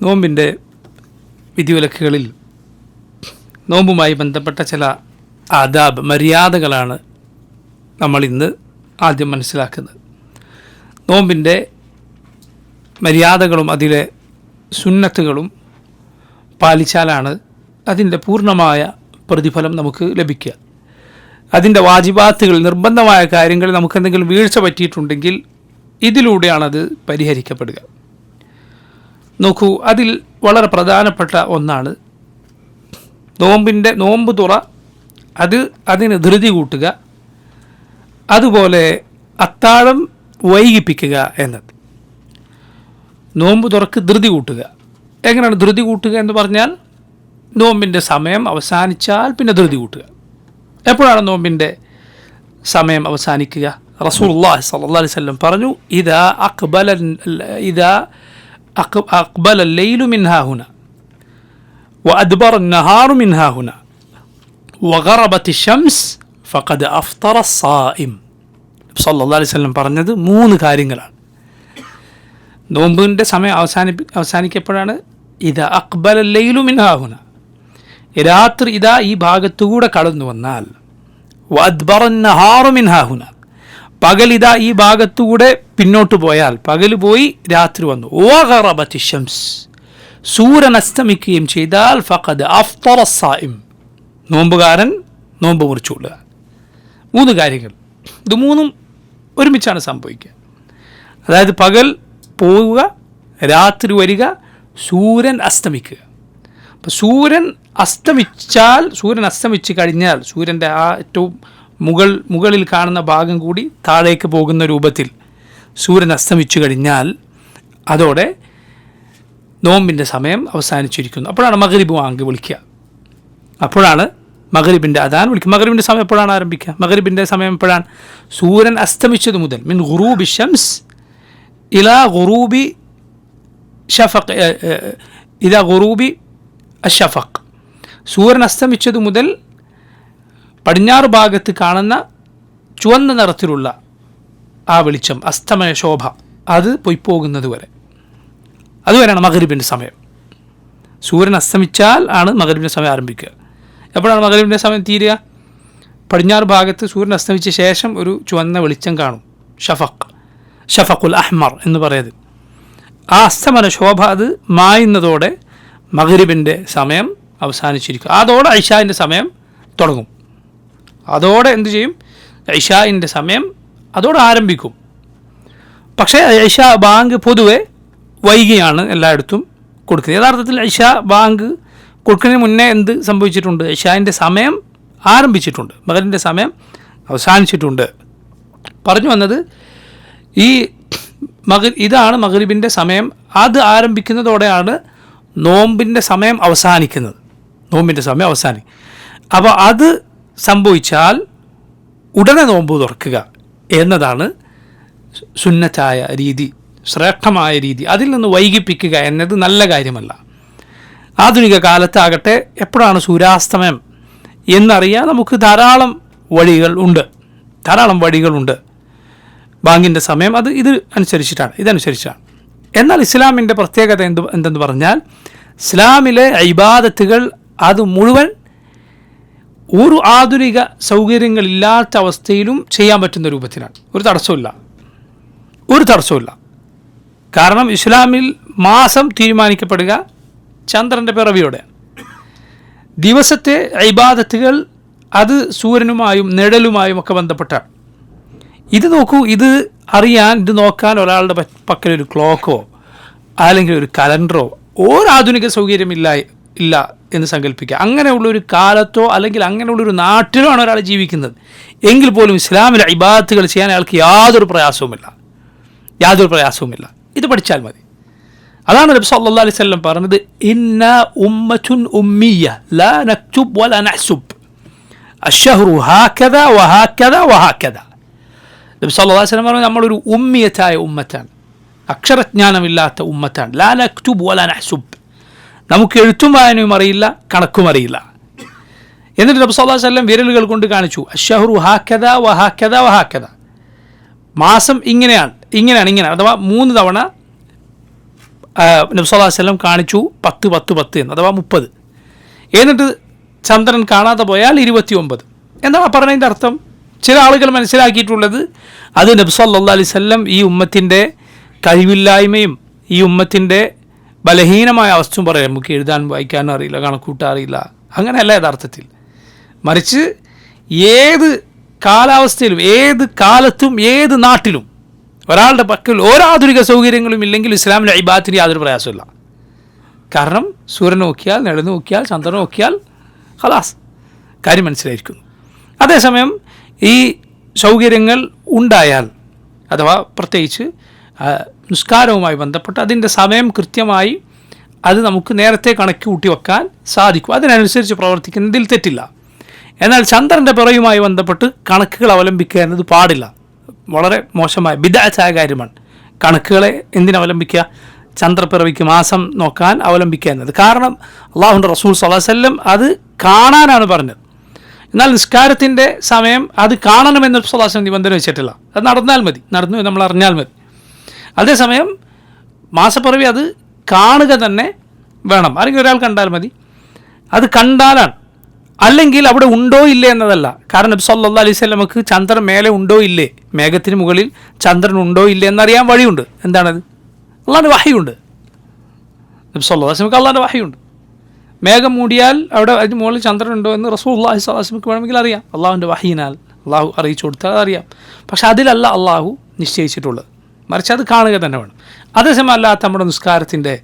നോമ്പിൻ്റെ വിധിവിലക്കുകളിൽ നോമ്പുമായി ബന്ധപ്പെട്ട ചില ആദാബ് മര്യാദകളാണ് നമ്മൾ ഇന്ന് ആദ്യം മനസ്സിലാക്കുന്നത്. നോമ്പിൻ്റെ മര്യാദകളും അതിലെ സുന്നത്തുകളും പാലിച്ചാലാണ് അതിൻ്റെ പൂർണ്ണമായ പ്രതിഫലം നമുക്ക് ലഭിക്കുക. അതിൻ്റെ വാജിബാത്തുകൾ, നിർബന്ധമായ കാര്യങ്ങൾ നമുക്കെന്തെങ്കിലും വീഴ്ച പറ്റിയിട്ടുണ്ടെങ്കിൽ ഇതിലൂടെയാണത് പരിഹരിക്കപ്പെടുക. നോക്കൂ, അതിൽ വളരെ പ്രധാനപ്പെട്ട ഒന്നാണ് നോമ്പ് തുറ, അതിന് ധൃതി കൂട്ടുക, അതുപോലെ അത്താഴം വൈകിപ്പിക്കുക എന്നത്. നോമ്പ് തുറക്ക് ധൃതി കൂട്ടുക. എങ്ങനെയാണ് ധൃതി കൂട്ടുക എന്ന് പറഞ്ഞാൽ, നോമ്പിൻ്റെ സമയം അവസാനിച്ചാൽ പിന്നെ ധൃതി കൂട്ടുക. എപ്പോഴാണ് നോമ്പിൻ്റെ സമയം അവസാനിക്കുക? റസൂലുള്ളാഹി സ്വല്ലല്ലാഹു അലൈഹി വസല്ലം പറഞ്ഞു, ഇദാ അഖ്ബല അൽ-ലൈലു മിൻ ഹാഹുന വഅദ്ബറ അൻ-നഹാറു മിൻ ഹാഹുന വഗറബത്തി ശംസ് ഫഖദ് അഫ്തറ അസ്-സായിം. സ്വല്ലല്ലാഹു അലൈഹി വസല്ലം പറഞ്ഞത് 3 കാര്യങ്ങളാണ്. നോമ്പിൻ്റെ സമയം അവസാനിക്കപ്പോഴാണ് ഇദാ അഖ്ബല അൽ-ലൈലു മിൻ ഹാഹുന, രാത്രി ഇതാ ഈ ഭാഗത്തുകൂടെ കടന്നു വന്നാൽ, വഅദ്ബറ അൻ-നഹാറു മിൻ ഹാഹുന, പകൽ ഇതാ ഈ ഭാഗത്തുകൂടെ പിന്നോട്ട് പോയാൽ, പകൽ പോയി രാത്രി വന്നു, വഗറബത്തി ശംസ്, സൂര്യൻ അസ്തമിക്കുകയും ചെയ്താൽ, ഫഖദ് അഫ്തറ അസ്-സായിം, നോമ്പുകാരൻ നോമ്പ് മുറിച്ചുകൊള്ളുക. 3 കാര്യങ്ങൾ. ഇത് 3ഉം ഒരുമിച്ചാണ് സംഭവിക്കുക. അതായത് പകൽ പോവുക, രാത്രി വരിക, സൂര്യൻ അസ്തമിക്കുക. അപ്പോൾ സൂര്യൻ അസ്തമിച്ച് കഴിഞ്ഞാൽ, സൂര്യൻ്റെ ആ ഏറ്റവും മുകളിൽ കാണുന്ന ഭാഗം കൂടി താഴേക്ക് പോകുന്ന രൂപത്തിൽ സൂര്യൻ അസ്തമിച്ചു കഴിഞ്ഞാൽ അതോടെ നോമ്പിൻ്റെ സമയം അവസാനിച്ചിരിക്കുന്നു. അപ്പോഴാണ് മഗ്രിബ് വാങ്ക് വിളിക്കുക. അപ്പോഴാണ് മഗ്രിബിൻ്റെ അദാൻ വിളിക്കുക. മഗ്രിബിൻ്റെ സമയം എപ്പോഴാണ് ആരംഭിക്കുക? മഗ്രിബിൻ്റെ സമയം എപ്പോഴാണ്? സൂര്യൻ അസ്തമിച്ചത് മുതൽ, മിൻ ഗുറൂബി ഷംസ് ഇലാ ഗുറൂബി ഷഫഖ്, ഇലാ ഗുറൂബി അഷഫഖ്, സൂര്യൻ അസ്തമിച്ചത് മുതൽ പടിഞ്ഞാറ് ഭാഗത്ത് കാണുന്ന ചുവന്ന നിറത്തിലുള്ള ആ വെളിച്ചം, അസ്തമയ ശോഭ, അത് പൊയ്പോകുന്നത് വരെ, അതുവരെയാണ് മഗ്രിബിൻ്റെ സമയം. സൂര്യൻ അസ്തമിച്ചാൽ ആണ് മഗ്രിബിൻ്റെ സമയം ആരംഭിക്കുക. എപ്പോഴാണ് മഗ്രിബിൻ്റെ സമയം തീരുക? പടിഞ്ഞാറ് ഭാഗത്ത് സൂര്യൻ അസ്തമിച്ച ശേഷം ഒരു ചുവന്ന വെളിച്ചം കാണും, ഷഫഖുൽ അഹ്മർ എന്ന് പറയുന്നത്. ആ അസ്തമന ശോഭ അത് മായുന്നതോടെ മഗ്രിബിൻ്റെ സമയം അവസാനിച്ചിരിക്കും. അതോടെ ഇശാഇൻ്റെ സമയം തുടങ്ങും. അതോടെ എന്തു ചെയ്യും? ഇശാഇൻ്റെ സമയം അതോടെ ആരംഭിക്കും. പക്ഷേ ഇശാ ബാങ്ക് പൊതുവെ വൈകിയാണ് എല്ലായിടത്തും കൊടുക്കുന്നത്. യഥാർത്ഥത്തിൽ ഇശാ ബാങ്ക് കൊടുക്കുന്നതിന് മുന്നേ എന്ത് സംഭവിച്ചിട്ടുണ്ട്? ഇശാഇൻ്റെ സമയം ആരംഭിച്ചിട്ടുണ്ട്, മഗ്രിബിൻ്റെ സമയം അവസാനിച്ചിട്ടുണ്ട്. പറഞ്ഞു വന്നത് ഇതാണ് മഗ്രിബിൻ്റെ സമയം. അത് ആരംഭിക്കുന്നതോടെയാണ് നോമ്പിൻ്റെ സമയം അവസാനിക്കുന്നത്. അപ്പോൾ അത് സംഭവിച്ചാൽ ഉടനെ നോമ്പ് തുറക്കുക എന്നതാണ് സുന്നത്തായ രീതി, ശ്രേഷ്ഠമായ രീതി. അതിൽ നിന്ന് വൈകിപ്പിക്കുക എന്നത് നല്ല കാര്യമല്ല. ആധുനിക കാലത്താകട്ടെ എപ്പോഴാണ് സൂര്യാസ്തമയം എന്നറിയാൻ നമുക്ക് ധാരാളം വഴികളുണ്ട്. ബാങ്കിൻ്റെ സമയം ഇതനുസരിച്ചാണ്. എന്നാൽ ഇസ്ലാമിൻ്റെ പ്രത്യേകത എന്തെന്ന് പറഞ്ഞാൽ, ഇസ്ലാമിലെ ഇബാദത്തുകൾ അത് മുഴുവൻ ഒരു ആധുനിക സൗകര്യങ്ങളില്ലാത്ത അവസ്ഥയിലും ചെയ്യാൻ പറ്റുന്ന രൂപത്തിലാണ്. ഒരു തടസ്സമില്ല. കാരണം ഇസ്ലാമിൽ മാസം തീരുമാനിക്കപ്പെടുക ചന്ദ്രൻ്റെ പിറവിയോടെയാണ്. ദിവസത്തെ ഇബാദത്തുകൾ അത് സൂര്യനുമായും നിഴലുമായും ഒക്കെ ബന്ധപ്പെട്ടാണ്. ഇത് നോക്കൂ, ഇത് നോക്കാൻ ഒരാളുടെ പക്കലൊരു ക്ലോക്കോ അല്ലെങ്കിൽ ഒരു കലണ്ടറോ ഒരു ആധുനിക സൗകര്യമില്ല എന്ന് സങ്കല്പിക്കുക. അങ്ങനെയുള്ളൊരു കാലത്തോ അല്ലെങ്കിൽ അങ്ങനെയുള്ളൊരു നാട്ടിലോ ആണ് ഒരാൾ ജീവിക്കുന്നത് എങ്കിൽ പോലും ഇസ്ലാമിലെ ഇബാദത്തുകൾ ചെയ്യാൻ അയാൾക്ക് യാതൊരു പ്രയാസവുമില്ല. ഇത് പഠിച്ചാൽ മതി. അതാണ് നബി സല്ലല്ലാഹു അലൈഹി വസല്ലം പറഞ്ഞത്, ഇന്ന ഉമ്മത്തുൻ ഉമ്മിയ്യ ലാ നക്തുബ് വലാ നഹ്സുബ് അശ്ശഹ്റു ഹാകദ വഹാകദ വഹാകദ. നബി സല്ലല്ലാഹു അലൈഹി വസല്ലം പറഞ്ഞു, നമ്മളൊരു ഉമ്മിയത്തായ ഉമ്മത്താണ്, അക്ഷരജ്ഞാനമില്ലാത്ത ഉമ്മത്താണ്. ലാ നക്തുബ് വലാ നഹ്സുബ്, നമുക്ക് എഴുത്തും വായനയും അറിയില്ല, കണക്കും അറിയില്ല. എന്നിട്ട് നബി സല്ലല്ലാഹു അലൈഹി വസല്ലം വിരലുകൾ കൊണ്ട് കാണിച്ചു, അശ്ശഹ്റു ഹാകദ വഹാകദ വഹാകദ, മാസം ഇങ്ങനെയാണ്, അഥവാ 3 തവണ നബി സല്ലല്ലാഹു അലൈഹി വസല്ലം കാണിച്ചു 10 10 10 എന്ന്, അഥവാ 30. എന്നിട്ട് ചന്ദ്രൻ കാണാതെ പോയാൽ 29. എന്താണ് പറഞ്ഞതിൻ്റെ അർത്ഥം? ചില ആളുകൾ മനസ്സിലാക്കിയിട്ടുള്ളത് അത് നബി സല്ലല്ലാഹു അലൈഹി വസല്ലം ഈ ഉമ്മത്തിൻ്റെ കഴിവില്ലായ്മയും ഈ ഉമ്മത്തിൻ്റെ ബലഹീനമായ അവസ്ഥയും പറയാം. നമുക്ക് എഴുതാൻ വായിക്കാനും അറിയില്ല, കണക്കൂട്ടാൻ അറിയില്ല, അങ്ങനെയല്ല യഥാർത്ഥത്തിൽ. മറിച്ച് ഏത് കാലാവസ്ഥയിലും ഏത് കാലത്തും ഏത് നാട്ടിലും ഒരാളുടെ പക്കൽ ഒരാധുനിക സൗകര്യങ്ങളും ഇല്ലെങ്കിൽ ഇസ്ലാമിലെ ഇബാദത്തിന് യാതൊരു പ്രയാസമില്ല. കാരണം സൂര്യൻ നോക്കിയാൽ, നിഴൽ നോക്കിയാൽ, ചന്ദ്രൻ നോക്കിയാൽ ഖലാസ് കാര്യം മനസ്സിലായിരിക്കുന്നു. അതേസമയം ഈ സൗകര്യങ്ങൾ ഉണ്ടായാൽ, അഥവാ പ്രത്യേകിച്ച് നിസ്കാരവുമായി ബന്ധപ്പെട്ട് അതിൻ്റെ സമയം കൃത്യമായി അത് നമുക്ക് നേരത്തെ കണക്ക് കൂട്ടി വെക്കാൻ സാധിക്കും, അതിനനുസരിച്ച് പ്രവർത്തിക്കുന്നതിൽ തെറ്റില്ല. എന്നാൽ ചന്ദ്രൻ്റെ പിറയുമായി ബന്ധപ്പെട്ട് കണക്കുകൾ അവലംബിക്കുക എന്നത് പാടില്ല, വളരെ മോശമായ ബിദ്അത്തായ കാര്യമാണ്. കണക്കുകളെ എന്തിനവലംബിക്കുക? ചന്ദ്രപ്പിറവിക്ക് മാസം നോക്കാൻ അവലംബിക്കുക എന്നത്. കാരണം അള്ളാഹുവിൻ്റെ റസൂൽ സ്വല്ലല്ലാഹു അലൈഹി വസല്ലം അത് കാണാനാണ് പറഞ്ഞത്. എന്നാൽ നിസ്കാരത്തിൻ്റെ സമയം അത് കാണണമെന്ന് സ്വല്ലല്ലാഹു അലൈഹി വസല്ലം നിബന്ധന വെച്ചിട്ടില്ല. അത് നടന്നാൽ മതി, നടന്നു നമ്മൾ അറിഞ്ഞാൽ മതി. അതേസമയം മാസപ്പിറവി അത് കാണുക തന്നെ വേണം. അല്ലെങ്കിൽ ഒരാൾ കണ്ടാൽ മതി, അത് കണ്ടാലാണ്. അല്ലെങ്കിൽ അവിടെ ഉണ്ടോ ഇല്ലേ എന്നതല്ല. കാരണം നബി സല്ലല്ലാഹു അലൈഹി വസല്ലമക്ക് ചന്ദ്രൻ മേലെ ഉണ്ടോ ഇല്ലേ, മേഘത്തിന് മുകളിൽ ചന്ദ്രൻ ഉണ്ടോ ഇല്ലേ എന്നറിയാൻ വഴിയുണ്ട്. എന്താണത്? അള്ളാഹുവിൻ്റെ വഹയുണ്ട്. നബി സല്ലല്ലാഹു അലൈഹി വസല്ലമക്ക് അള്ളാഹുവിൻ്റെ വഹയുണ്ട്. മേഘം മൂടിയാൽ അവിടെ അതിന് മുകളിൽ ചന്ദ്രൻ ഉണ്ടോ എന്ന് റസൂലുള്ളാഹി സ്വല്ലല്ലാഹു അലൈഹി വസല്ലമക്ക് വേണമെങ്കിൽ അറിയാം. അള്ളാഹുവിൻ്റെ വഹയിനാൽ അള്ളാഹു അറിയിച്ചു കൊടുത്താൽ അറിയാം. പക്ഷെ അതിലല്ല അള്ളാഹു നിശ്ചയിച്ചിട്ടുള്ളത്, മറിച്ച് അത് കാണുക തന്നെ വേണം. അതേസമയം അല്ലാത്ത നമ്മുടെ നിസ്കാരത്തിൻ്റെ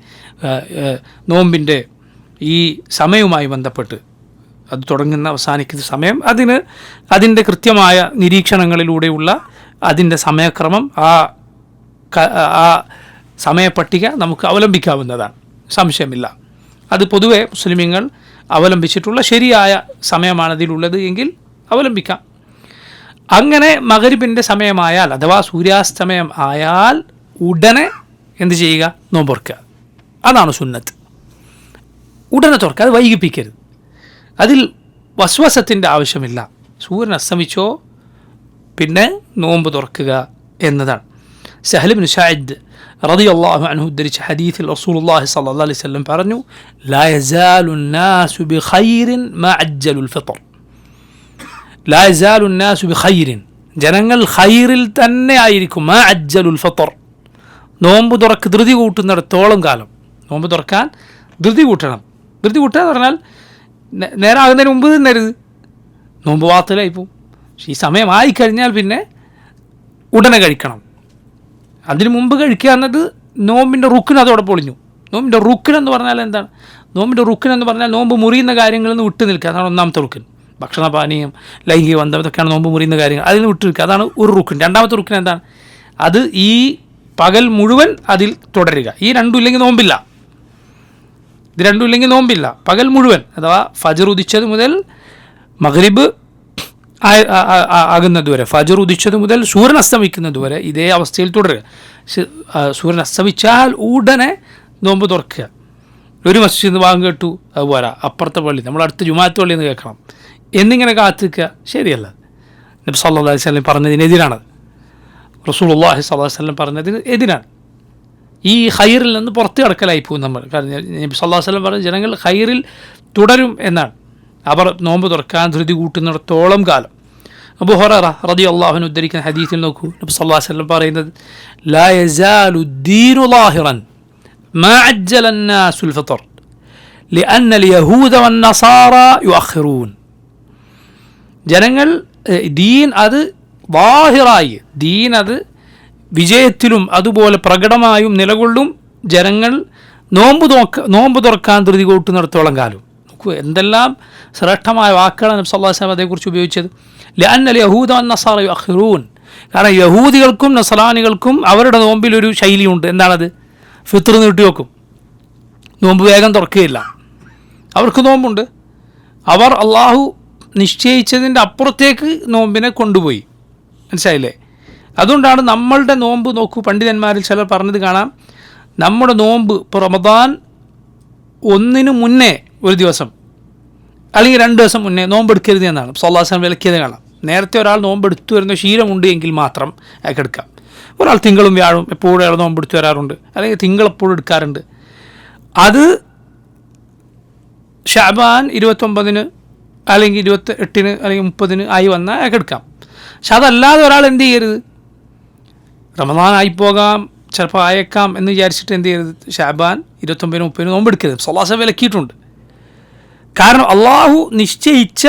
നോമ്പിൻ്റെ ഈ സമയവുമായി ബന്ധപ്പെട്ട് അത് തുടങ്ങുന്ന അവസാനിക്കുന്ന സമയം അതിൻ്റെ കൃത്യമായ നിരീക്ഷണങ്ങളിലൂടെയുള്ള അതിൻ്റെ സമയക്രമം ആ സമയപ്പട്ടിക നമുക്ക് അവലംബിക്കാവുന്നതാണ്, സംശയമില്ല. അത് പൊതുവെ മുസ്ലിമീങ്ങൾ അവലംബിച്ചിട്ടുള്ള ശരിയായ സമയമാണതിലുള്ളത് എങ്കിൽ അവലംബിക്കാം. അങ്ങനെ മഗ്രിബിൻ്റെ സമയമായാൽ അഥവാ സൂര്യാസ്തമയം ആയാൽ ഉടനെ എന്ത് ചെയ്യുക? നോമ്പുറക്കുക. അതാണ് സുന്നത്ത്. ഉടനെ തുറക്കുക, അത് വൈകിപ്പിക്കരുത്. അതിൽ വസ്വസത്തിൻ്റെ ആവശ്യമില്ല. സൂര്യൻ അസ്തമിച്ചോ പിന്നെ നോമ്പ് തുറക്കുക എന്നതാണ്. സഹൽ ഇബ്നു സഅദ് റളിയല്ലാഹു അൻഹു ഉദ്ധരിച്ച ഹദീസിൽ റസൂലുള്ളാഹി സ്വല്ലല്ലാഹു അലൈഹി വസല്ലം പറഞ്ഞു, ലാ യസാലു നാസു ബിഖൈറിൻ മാ അജ്ജലുൽ ഫിത്ർ. ലാ യസാലു നാസു ബിഖൈറിൻ, ജനങ്ങൾ ഖൈറിൽ തന്നെ ആയിരിക്കും. മാ അജ്ജലുൽ ഫിത്ർ, നോമ്പ് തുറക്ക് ധൃതി കൂട്ടുന്നിടത്തോളം കാലം. നോമ്പ് തുറക്കാൻ ധൃതി കൂട്ടണം. ധൃതി കൂട്ടുക എന്ന് പറഞ്ഞാൽ നേരം ആകുന്നതിന് മുമ്പ് തിന്നരുത്, നോമ്പ് വാത്തിലായി പോവും. പക്ഷേ ഈ സമയമായി കഴിഞ്ഞാൽ പിന്നെ ഉടനെ കഴിക്കണം. അതിന് മുമ്പ് കഴിക്കുക എന്നത് നോമ്പിൻ്റെ റുക്കിന് അതോടെ പൊളിഞ്ഞു. നോമ്പിൻ്റെ റുക്കിനെന്ന് പറഞ്ഞാൽ എന്താണ്? നോമ്പിൻ്റെ റുക്കിനെന്ന് പറഞ്ഞാൽ നോമ്പ് മുറിയുന്ന കാര്യങ്ങളിൽ നിന്ന് വിട്ടു നിൽക്കുക, അതാണ് ഒന്നാമത്തെ റുക്കിൻ. ഭക്ഷണപാനീയം, ലൈംഗിക ബന്ധം, ഇതൊക്കെയാണ് നോമ്പ് മുറിയുന്ന കാര്യങ്ങൾ. അതിൽ നിന്ന് വിട്ടു നിൽക്കുക, അതാണ് ഒരു റുക്കിൻ. രണ്ടാമത്തെ റുക്കിൻ എന്താണ്? അത് ഈ പകൽ മുഴുവൻ അതിൽ തുടരുക. ഈ രണ്ടും ഇല്ലെങ്കിൽ നോമ്പില്ല. ഇത് രണ്ടും ഇല്ലെങ്കിൽ നോമ്പില്ല. പകൽ മുഴുവൻ, അഥവാ ഫജർ ഉദിച്ചത് മുതൽ മഗ്രിബ് ആകുന്നത് വരെ, ഫജർ ഉദിച്ചത് മുതൽ സൂര്യൻ അസ്തമിക്കുന്നത് വരെ ഇതേ അവസ്ഥയിൽ തുടരുക. സൂര്യൻ അസ്തമിച്ചാൽ ഉടനെ നോമ്പ് തുറക്കുക. ഒരു മസ്ജിദിൽ നിന്ന് വാങ്ങ് കേട്ടു, അതുപോലെ അപ്പുറത്തെ പള്ളി, നമ്മളടുത്ത് ജുമാഅത്ത് പള്ളിയിൽ നിന്ന് കേൾക്കണം എന്നിങ്ങനെ കാത്തിക്കുക, ശരിയല്ല. നബി സല്ലല്ലാഹു അലൈഹി വസല്ലം പറഞ്ഞതിനെതിരാണത്. റസൂലുള്ളാഹി സ്വല്ലല്ലാഹു അലൈഹി വസല്ലം പറഞ്ഞതിന് എതിരാണ്. ഈ ഖൈറിൽ നിന്ന് പുറത്ത് കിടക്കലായി പോകും നമ്മൾ. കാരണം നബി സല്ലല്ലാഹു അലൈഹി വസല്ലം പറഞ്ഞ ജനങ്ങൾ ഖൈറിൽ തുടരും എന്നാണ്. അവർ നോമ്പ് തുറക്കാൻ ധൃതി കൂട്ടുന്നിടത്തോളം കാലം. അബൂ ഹുറൈറ റളിയല്ലാഹു അൻഹു ഉദ്ധരിക്കുന്ന ഹദീസിൽ നോക്കൂ, നബി സല്ലല്ലാഹു അലൈഹി വസല്ലം പറയുന്നത്, ലാ യസാലു ദീനു ളാഹിറൻ മാ അജ്ജല അന്നാസുൽ ഫിത്ർ ലിഅന്ന അൽ-യഹൂദ വൻ-നസാറ യുഅഖിറൂൻ. ജനങ്ങൾ ദീൻ അത് വാഹിറായി, ദീൻ അത് വിജയത്തിലും അതുപോലെ പ്രകടമായും നിലകൊള്ളും ജനങ്ങൾ നോമ്പ് തുറക്കാൻ ധൃതി കൂട്ടുന്നിടത്തോളം കാലം. നോക്കൂ, എന്തെല്ലാം ശ്രേഷ്ഠമായ വാക്കുകളാണ് നബി സല്ലല്ലാഹു അലൈഹി വസല്ലം അതേക്കുറിച്ച് ഉപയോഗിച്ചത്. ലഅന്ന അൽ-യഹൂദ വൻ-നസാറ യുഅഖിറൂൻ. കാരണം യഹൂദികൾക്കും നസറാനികൾക്കും അവരുടെ നോമ്പിലൊരു ശൈലിയുണ്ട്. എന്താണത്? ഫിത്ർ നീട്ടി വെക്കും, നോമ്പ് വേഗം തുറക്കുകയില്ല. അവർക്ക് നോമ്പുണ്ട്, അവർ അള്ളാഹു നിശ്ചയിച്ചതിൻ്റെ അപ്പുറത്തേക്ക് നോമ്പിനെ കൊണ്ടുപോയി. മനസ്സിലായില്ലേ? അതുകൊണ്ടാണ് നമ്മളുടെ നോമ്പ് നോക്കൂ, പണ്ഡിതന്മാരിൽ ചിലർ പറഞ്ഞത് കാണാം, നമ്മുടെ നോമ്പ് ഇപ്പോൾ റമദാൻ 1 മുന്നേ ഒരു ദിവസം അല്ലെങ്കിൽ 2 ദിവസം മുന്നേ നോമ്പെടുക്കരുത് എന്നാണ് സല്ലല്ലാഹു അലൈഹി വസല്ലം വിലക്കിയത് കാണാം. നേരത്തെ ഒരാൾ നോമ്പെടുത്തു വരുന്ന ശീലമുണ്ട് എങ്കിൽ മാത്രം അയാൾക്ക് എടുക്കാം. ഒരാൾ തിങ്കളും വ്യാഴവും എപ്പോഴും അയാൾ നോമ്പെടുത്ത് വരാറുണ്ട്, അല്ലെങ്കിൽ തിങ്കൾ എപ്പോഴും എടുക്കാറുണ്ട്. അത് ഷഅബാൻ 29 അല്ലെങ്കിൽ 28 അല്ലെങ്കിൽ 30 ആയി വന്നാൽ അയാൾക്ക് എടുക്കാം. പക്ഷെ അതല്ലാതെ ഒരാൾ എന്ത് ചെയ്യരുത്, റമദാൻ ആയിപ്പോകാം, ചിലപ്പോൾ അയക്കാം എന്ന് വിചാരിച്ചിട്ട് എന്ത് ചെയ്യരുത്, ഷഅബാൻ 29 30 നോമ്പെടുക്കരുത്. സ്വല്ലല്ലാഹു അലൈഹി വസല്ലം വിലക്കിയിട്ടുണ്ട്. കാരണം അള്ളാഹു നിശ്ചയിച്ച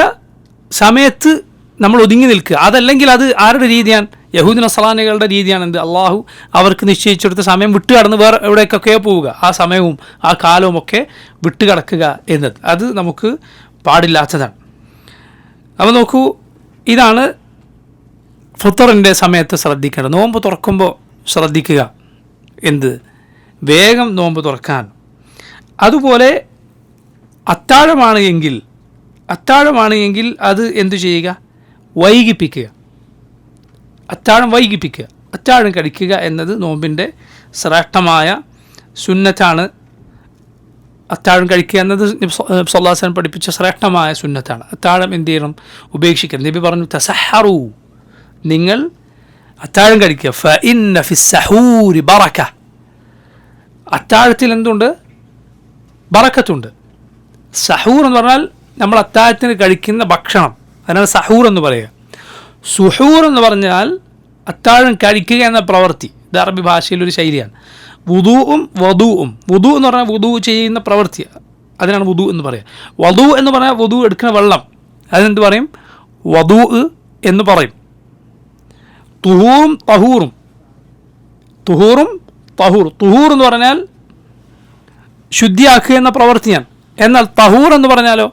സമയത്ത് നമ്മൾ ഒതുങ്ങി നിൽക്കുക. അതല്ലെങ്കിൽ അത് ആരുടെ രീതിയാണ്? യഹൂദി നസ്രാനികളുടെ രീതിയാണ്. എന്ത്, അള്ളാഹു അവർക്ക് നിശ്ചയിച്ചെടുത്ത സമയം വിട്ട് കടന്ന് വേറെ എവിടേക്കൊക്കെയോ പോവുക, ആ സമയവും ആ കാലവും ഒക്കെ വിട്ട് കിടക്കുക എന്നത് അത് നമുക്ക് പാടില്ലാത്തതാണ്. അപ്പോൾ നോക്കൂ, ഇതാണ് ഫിത്തറിൻ്റെ സമയത്ത് ശ്രദ്ധിക്കേണ്ടത്. നോമ്പ് തുറക്കുമ്പോൾ ശ്രദ്ധിക്കുക എന്ത്, വേഗം നോമ്പ് തുറക്കാൻ. അതുപോലെ അത്താഴമാണ് എങ്കിൽ അത് എന്തു ചെയ്യുക, വൈകിപ്പിക്കുക. അത്താഴം വൈകിപ്പിക്കുക, അത്താഴം കഴിക്കുക എന്നത് നോമ്പിൻ്റെ ശ്രേഷ്ഠമായ സുന്നത്താണ്. അത്താഴം കഴിക്കുക എന്നത് നബി സല്ലല്ലാഹു അലൈഹി വസല്ലം പഠിപ്പിച്ച ശ്രേഷ്ഠമായ സുന്നത്താണ്. അത്താഴം എന്ത് ചെയ്യണം, ഉപേക്ഷിക്കണം. നബി പറഞ്ഞു, തസഹറു, നിങ്ങൾ അത്താഴം കഴിക്കുക. ഫഇന്ന ഫിസ്സഹൂരി ബറക, അത്താഴത്തിൽ എന്തുണ്ട്, ബറക്കത്തുണ്ട്. സഹൂർ എന്ന് പറഞ്ഞാൽ നമ്മൾ അത്താഴത്തിന് കഴിക്കുന്ന ഭക്ഷണം, അതിനാണ് സഹൂർ എന്ന് പറയുക. സുഹൂർ എന്ന് പറഞ്ഞാൽ അത്താഴം കഴിക്കുക എന്ന പ്രവൃത്തി. ഇത് അറബി ഭാഷയിലൊരു ശൈലിയാണ്. വുദൂഉം വദൂഉം, വുദൂ എന്ന് പറഞ്ഞാൽ വുദൂ ചെയ്യുന്ന പ്രവൃത്തി, അതിനാണ് വുദൂ എന്ന് പറയുക. വദൂ എന്ന് പറഞ്ഞാൽ വുദൂ എടുക്കുന്ന വെള്ളം, അതിനെന്ത് പറയും, വദൂ എന്ന് പറയും. തുഹൂറും തഹൂറും, തുഹൂർ എന്ന് പറഞ്ഞാൽ ശുദ്ധിയാക്കുക എന്ന പ്രവൃത്തിയാണ്. എന്നാൽ തഹൂർ എന്ന് പറഞ്ഞാലോ,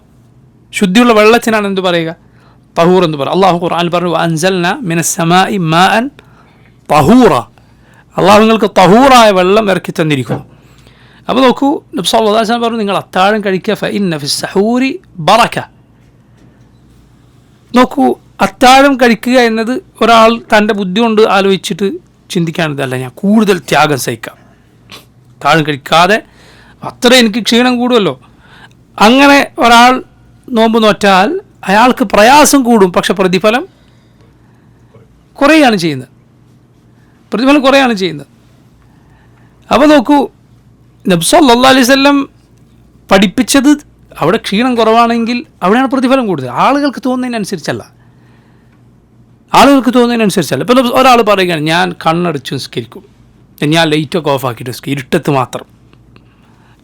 ശുദ്ധിയുള്ള വെള്ളത്തിനാണ് എന്ത് പറയുക, തഹൂർ എന്ന് പറയുക. അള്ളാഹു ഖുർആനിൽ പറഞ്ഞു, വഅൻസൽനാ മിനസ്സമാഇ മാഅൻ തഹൂറ, അള്ളാഹു നിങ്ങൾക്ക് തഹൂറായ വെള്ളം ഇറക്കി തന്നിരിക്കുന്നു. അപ്പോൾ നോക്കൂ, നബി സല്ലല്ലാഹു അലൈഹി വസല്ലം പറഞ്ഞു, നിങ്ങൾ അത്താഴം കഴിക്കുക. ഫഇന്ന ഫിസ്സഹൂരി ബറക. നോക്കൂ, അത്താഴം കഴിക്കുക എന്നത് ഒരാൾ തൻ്റെ ബുദ്ധി കൊണ്ട് ആലോചിച്ചിട്ട് ചിന്തിക്കാനിതല്ല, ഞാൻ കൂടുതൽ ത്യാഗം സഹിക്കാം, അത്താഴം കഴിക്കാതെ അത്ര എനിക്ക് ക്ഷീണം കൂടുമല്ലോ. അങ്ങനെ ഒരാൾ നോമ്പ് നോറ്റാൽ അയാൾക്ക് പ്രയാസം കൂടും, പക്ഷെ പ്രതിഫലം കുറയാണ് ചെയ്യുന്നത്. അപ്പോൾ നോക്കൂ, നബി സല്ലല്ലാഹു അലൈഹി വസല്ലം പഠിപ്പിച്ചത് അവിടെ ക്ഷീണം കുറവാണെങ്കിൽ അവിടെയാണ് പ്രതിഫലം കൂടുതൽ. ആളുകൾക്ക് തോന്നുന്നതിനനുസരിച്ചല്ല. ഇപ്പോൾ ഒരാൾ പറയുകയാണ്, ഞാൻ കണ്ണടച്ച് നിസ്കരിക്കും, ഞാൻ ലൈറ്റൊക്കെ ഓഫാക്കിയിട്ട് നിസ്കരിക്കും, ഇരുട്ടത്ത് മാത്രം.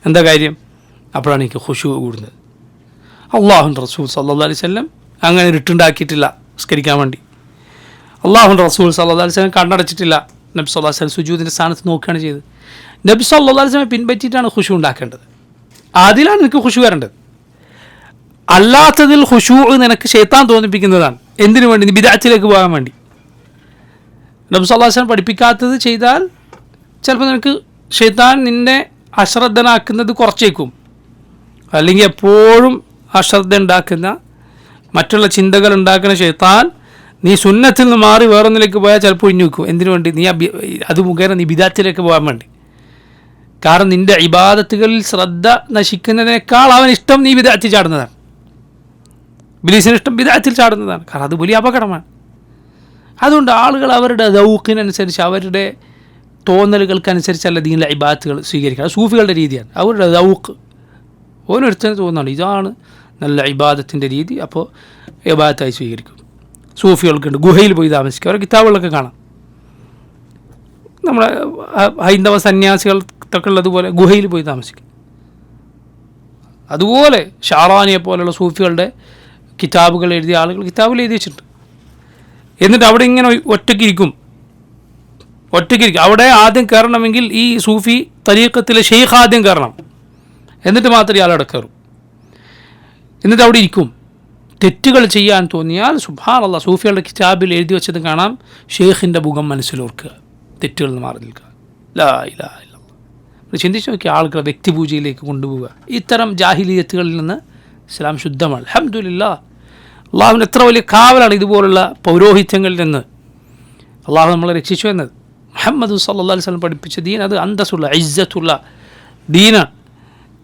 എന്താ കാര്യം? അപ്പോഴാണ് എനിക്ക് ഖുശൂ കൂടുന്നത്. അള്ളാഹുവിൻ്റെ റസൂൽ സല്ലല്ലാഹു അലൈഹി വസല്ലം അങ്ങനെ ഇരുട്ടുണ്ടാക്കിയിട്ടില്ല നിസ്കരിക്കാൻ വേണ്ടി. അള്ളാഹുവിൻ്റെ റസൂൽ സല്ലല്ലാഹു അലൈഹി വസല്ലം കണ്ണടച്ചിട്ടില്ല. നബി സല്ലല്ലാഹു അലൈഹി വസല്ലം സുജൂദിൻ്റെ സ്ഥാനത്ത് നോക്കുകയാണ് ചെയ്തത്. നബി സല്ലല്ലാഹു അലൈഹി വസല്ലം പിൻപറ്റിയിട്ടാണ് ഖുശൂ ഉണ്ടാക്കേണ്ടത്. അതിലാണ് നിനക്ക് ഖുശൂ വരേണ്ടത്. അല്ലാത്തതിൽ ഖുശൂ നിനക്ക് ശൈത്താൻ തോന്നിപ്പിക്കുന്നതാണ്. എന്തിനു വേണ്ടി? നീ ബിദ്അത്തിലേക്ക് പോകാൻ വേണ്ടി. നബി സല്ലല്ലാഹു അലൈഹി വസല്ലം പഠിപ്പിക്കാത്തത് ചെയ്താൽ ചിലപ്പോൾ നിനക്ക് ശൈത്താൻ നിന്നെ അശ്രദ്ധനാക്കുന്നത് കുറച്ചേക്കും. അല്ലെങ്കിൽ എപ്പോഴും അശ്രദ്ധ ഉണ്ടാക്കുന്ന, മറ്റുള്ള ചിന്തകൾ ഉണ്ടാക്കുന്ന ശൈത്താൻ നീ സുന്നത്തിൽ നിന്ന് മാറി വേറൊന്നിലേക്ക് പോയാൽ ചിലപ്പോൾ ഒഴിഞ്ഞു വെക്കും. എന്തിനു വേണ്ടി? നീ അത് മുഖേന നീ ബിദ്അത്തിലേക്ക് പോകാൻ വേണ്ടി. കാരണം നിൻ്റെ ഇബാദത്തുകളിൽ ശ്രദ്ധ നശിക്കുന്നതിനേക്കാൾ അവനിഷ്ടം നീ ബിദ്അത്തിൽ ചാടുന്നതാണ്. ഇബ്ലീസിന് ഇഷ്ടം ബിദ്അത്തിൽ ചാടുന്നതാണ്. കാരണം അത് വലിയ അപകടമാണ്. അതുകൊണ്ട് ആളുകൾ അവരുടെ ദൗഖിനനുസരിച്ച്, അവരുടെ തോന്നലുകൾക്കനുസരിച്ചല്ല ദീനിലെ ഇബാദത്തുകൾ സ്വീകരിക്കുക. അത് സൂഫികളുടെ രീതിയാണ്. അവരുടെ ദൗഖ്, ഓരോരുത്തരും തോന്നുന്നു ഇതാണ് നല്ല ഇബാദത്തിൻ്റെ രീതി, അപ്പോൾ ഇബാദത്തായി സ്വീകരിക്കും. സൂഫികൾക്കുണ്ട് ഗുഹയിൽ പോയി താമസിക്കുക. അവരുടെ കിതാബുകളൊക്കെ കാണാം. നമ്മുടെ ഹൈന്ദവ സന്യാസികൾക്കൊക്കെ ഉള്ളതുപോലെ ഗുഹയിൽ പോയി താമസിക്കും. അതുപോലെ ഷാറാനിയെ പോലെയുള്ള സൂഫികളുടെ കിതാബുകൾ എഴുതിയ ആളുകൾ കിതാബുകൾ എഴുതി വെച്ചിട്ടുണ്ട്. എന്നിട്ട് അവിടെ ഇങ്ങനെ ഒറ്റയ്ക്കിരിക്കും. അവിടെ ആദ്യം കയറണമെങ്കിൽ ഈ സൂഫി തരീഖത്തിലെ ഷെയ്ഖ് ആദ്യം കയറണം, എന്നിട്ട് മാത്രമേ ഇയാളവിടെ കയറും. എന്നിട്ട് അവിടെ ഇരിക്കും. തെറ്റുകൾ ചെയ്യാൻ തോന്നിയാൽ സുബ്ഹാനല്ലാഹ്, സൂഫികളുടെ കിതാബിൽ എഴുതി വെച്ചത് കാണാം, ഷെയ്ഖിൻ്റെ മുഖം മനസ്സിലോർക്കുക, തെറ്റുകളിൽ നിന്ന് മാറി നിൽക്കുക. ലാ ഇലാഹ ഇല്ലല്ലാഹ്. ചിന്തിച്ച് നോക്കി, ആളുകളെ വ്യക്തിപൂജയിലേക്ക് കൊണ്ടുപോവുക. ഇത്തരം ജാഹിലിയത്തുകളിൽ നിന്ന് ഇസ്ലാം ശുദ്ധമാണ്. അൽഹംദുലില്ലാഹ്, അള്ളാഹുവിന് എത്ര വലിയ കാവലാണ് ഇതുപോലുള്ള പൗരോഹിത്യങ്ങളിൽ നിന്ന്. അള്ളാഹു നമ്മളെ രക്ഷിച്ചു എന്നത്. മുഹമ്മദ് സല്ലല്ലാഹു അലൈഹി വസല്ലം പഠിപ്പിച്ച ദീൻ അത് അന്തസ്സുള്ള, ഇസ്സത്തുള്ള ദീനാണ്.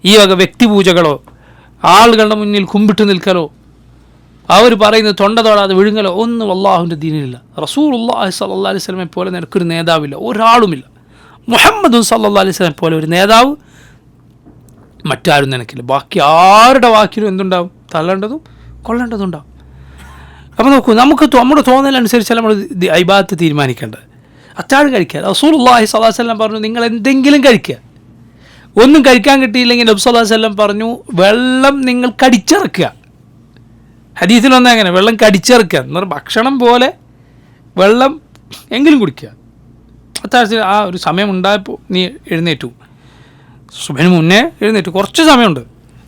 ഈ വക വ്യക്തിപൂജകളോ ആളുകളുടെ മുന്നിൽ കുമ്പിട്ട് നിൽക്കലോ അവർ പറയുന്നത് തൊണ്ട തൊടാതെ വിഴുങ്ങലോ ഒന്നും അള്ളാഹുവിൻ്റെ ദീനിലില്ല. റസൂലുള്ളാഹി സ്വല്ലല്ലാഹു അലൈഹി വസല്ലമയെ പോലെ നിനക്കൊരു നേതാവില്ല, ഒരാളുമില്ല. മുഹമ്മദ് സല്ലല്ലാഹു അലൈഹി വസല്ലം പോലെ ഒരു നേതാവ് മറ്റാരും നിനക്കില്ല. ബാക്കി ആരുടെ വാക്കിലും എന്തുണ്ടാവും? തള്ളേണ്ടതും കൊള്ളേണ്ടതുണ്ടാവും. അപ്പോൾ നോക്കൂ, നമുക്ക് നമ്മുടെ തോന്നലനുസരിച്ചല്ല നമ്മൾ ഇബാദത്ത് തീരുമാനിക്കേണ്ടത്. അത്താഴം കഴിക്കുക, റസൂലുള്ളാഹി സ്വല്ലല്ലാഹു അലൈഹി വസല്ലം പറഞ്ഞു നിങ്ങൾ എന്തെങ്കിലും കഴിക്കുക. ഒന്നും കഴിക്കാൻ കിട്ടിയില്ലെങ്കിൽ നബി സല്ലല്ലാഹു അലൈഹി വസല്ലം പറഞ്ഞു വെള്ളം നിങ്ങൾ കടിച്ചിറക്കുക. ഹദീസിലൊന്നും അങ്ങനെ വെള്ളം കടിച്ചിറക്കുക എന്ന് പറഞ്ഞാൽ ഭക്ഷണം പോലെ വെള്ളം എങ്കിലും കുടിക്കുക. അത്താഴത്തിൽ ആ ഒരു സമയം ഉണ്ടായപ്പോൾ നീ എഴുന്നേറ്റു, സുബഹിന് മുന്നേ എഴുന്നേറ്റു, കുറച്ച് സമയമുണ്ട്,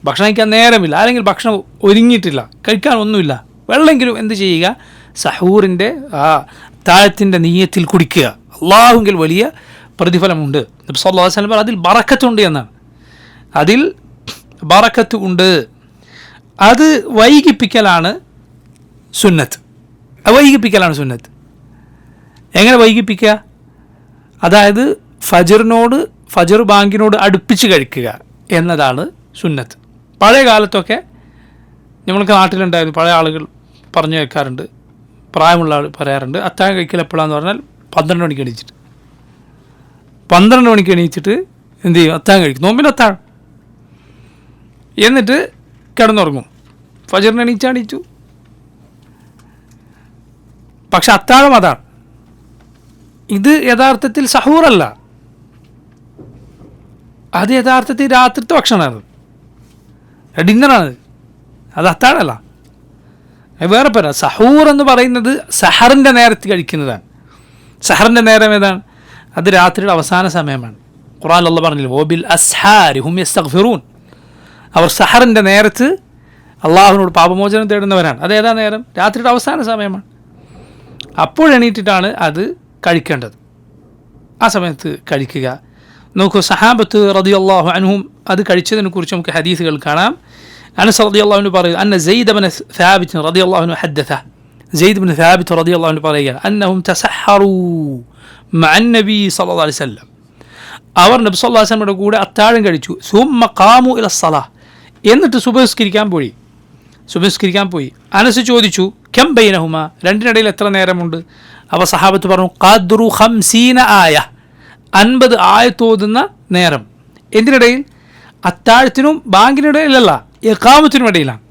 ഭക്ഷണം കഴിക്കാൻ നേരമില്ല, അല്ലെങ്കിൽ ഭക്ഷണം ഒരുങ്ങിയിട്ടില്ല, കഴിക്കാനൊന്നുമില്ല, വെള്ളമെങ്കിലും എന്ത് ചെയ്യുക? സഹൂറിൻ്റെ ആ താഴത്തിൻ്റെ നീയത്തിൽ കുടിക്കുക. അള്ളാഹുവിൽ വലിയ പ്രതിഫലമുണ്ട്. നബി സല്ലല്ലാഹു അലൈഹി വസല്ലം അതിൽ ബറക്കത്തുണ്ട് എന്നാണ്. അതിൽ ബറക്കത്ത് ഉണ്ട്. അത് വൈകിപ്പിക്കലാണ് സുന്നത്ത്. വൈകിപ്പിക്കലാണ് സുന്നത്ത്. എങ്ങനെ വൈകിപ്പിക്കുക? അതായത് ഫജർ ബാങ്കിനോട് അടുപ്പിച്ച് കഴിക്കുക എന്നതാണ് സുന്നത്ത്. പഴയ കാലത്തൊക്കെ നമ്മൾക്ക് നാട്ടിലുണ്ടായിരുന്നു, പഴയ ആളുകൾ പറഞ്ഞു കേൾക്കാറുണ്ട്, പ്രായമുള്ള ആൾ പറയാറുണ്ട്, അത്താഴം കഴിക്കൽ എപ്പോഴാന്ന് പറഞ്ഞാൽ 12 മണിക്ക് എണീച്ചിട്ട് 12 മണിക്ക് എണീച്ചിട്ട് എന്ത് ചെയ്യും? അത്താഴം കഴിക്കും, നോമ്പിൻ്റെ അത്താഴം. എന്നിട്ട് കിടന്നുറങ്ങും. ഫജറിന് എണീച്ചു. പക്ഷെ അത്താഴം അതാണ്. ഇത് യഥാർത്ഥത്തിൽ സഹൂറല്ല, അത് യഥാർത്ഥത്തിൽ രാത്രിത്തെ ഭക്ഷണമാണ്, ഡിന്നറാണ്, അത് അത്താഴമല്ല. വേറെ പേരാ. സഹൂർ എന്ന് പറയുന്നത് സഹറിൻ്റെ നേരത്ത് കഴിക്കുന്നതാണ്. സഹറിൻ്റെ നേരം ഏതാണ്? അത് രാത്രിയുടെ അവസാന സമയമാണ്. ഖുർആനിൽ അല്ലാഹു പറഞ്ഞില്ലേ, വബിൽ അസ്ഹാരി ഹും യസ്തഗ്ഫിറൂൻ. അവർ സഹറിൻ്റെ നേരത്ത് അള്ളാഹുവിനോട് പാപമോചനം തേടുന്നവരാണ്. അതേതാ നേരം? രാത്രിയുടെ അവസാന സമയമാണ്. അപ്പോഴെണീറ്റിട്ടാണ് അത് കഴിക്കേണ്ടത്. ആ സമയത്ത് കഴിക്കുക. നോക്കൂ, സഹാബത്ത് റളിയല്ലാഹു അൻഹും അത് കഴിച്ചതിനെ കുറിച്ച് നമുക്ക് ഹദീസുകൾ കാണാം. അനസ് റളിയല്ലാഹു അൻഹു പറയുന്നു, അന്ന സെയ്ദ് ഇബ്നു സാബിത്ത് റളിയല്ലാഹു അൻഹു ഹദ്ദസ, സെയ്ദ് ഇബ്നു സാബിത്ത് റളിയല്ലാഹു അൻഹു പറയുകയാണ്, അന്നഹും തസഹറൂ മഅൻ നബി സല്ലല്ലാഹു അലൈഹി വസല്ലം. അവർ നബി സല്ലല്ലാഹു അലൈഹി വസല്ലമയുടെ കൂടെ അത്താഴം കഴിച്ചു. സുമ്മ ഖാമു ഇല സ്വലാ, എന്നിട്ട് സുബഹിസ്കരിക്കാൻ പോയി. അനസ് ചോദിച്ചു, കം ബൈനഹുമ, രണ്ടിനിടയിൽ എത്ര നേരമുണ്ട്? അവ സഹാബത്ത് പറഞ്ഞു, ഖദ്റു 50 ആയ, 50 ആയത്ത് ഓതുന്ന നേരം. എന്തിനിടയിൽ? അത്താഴത്തിനും ബാങ്കിനിടയിലല്ല, ഇഖാമത്തിനും ഇടയിലാണ്.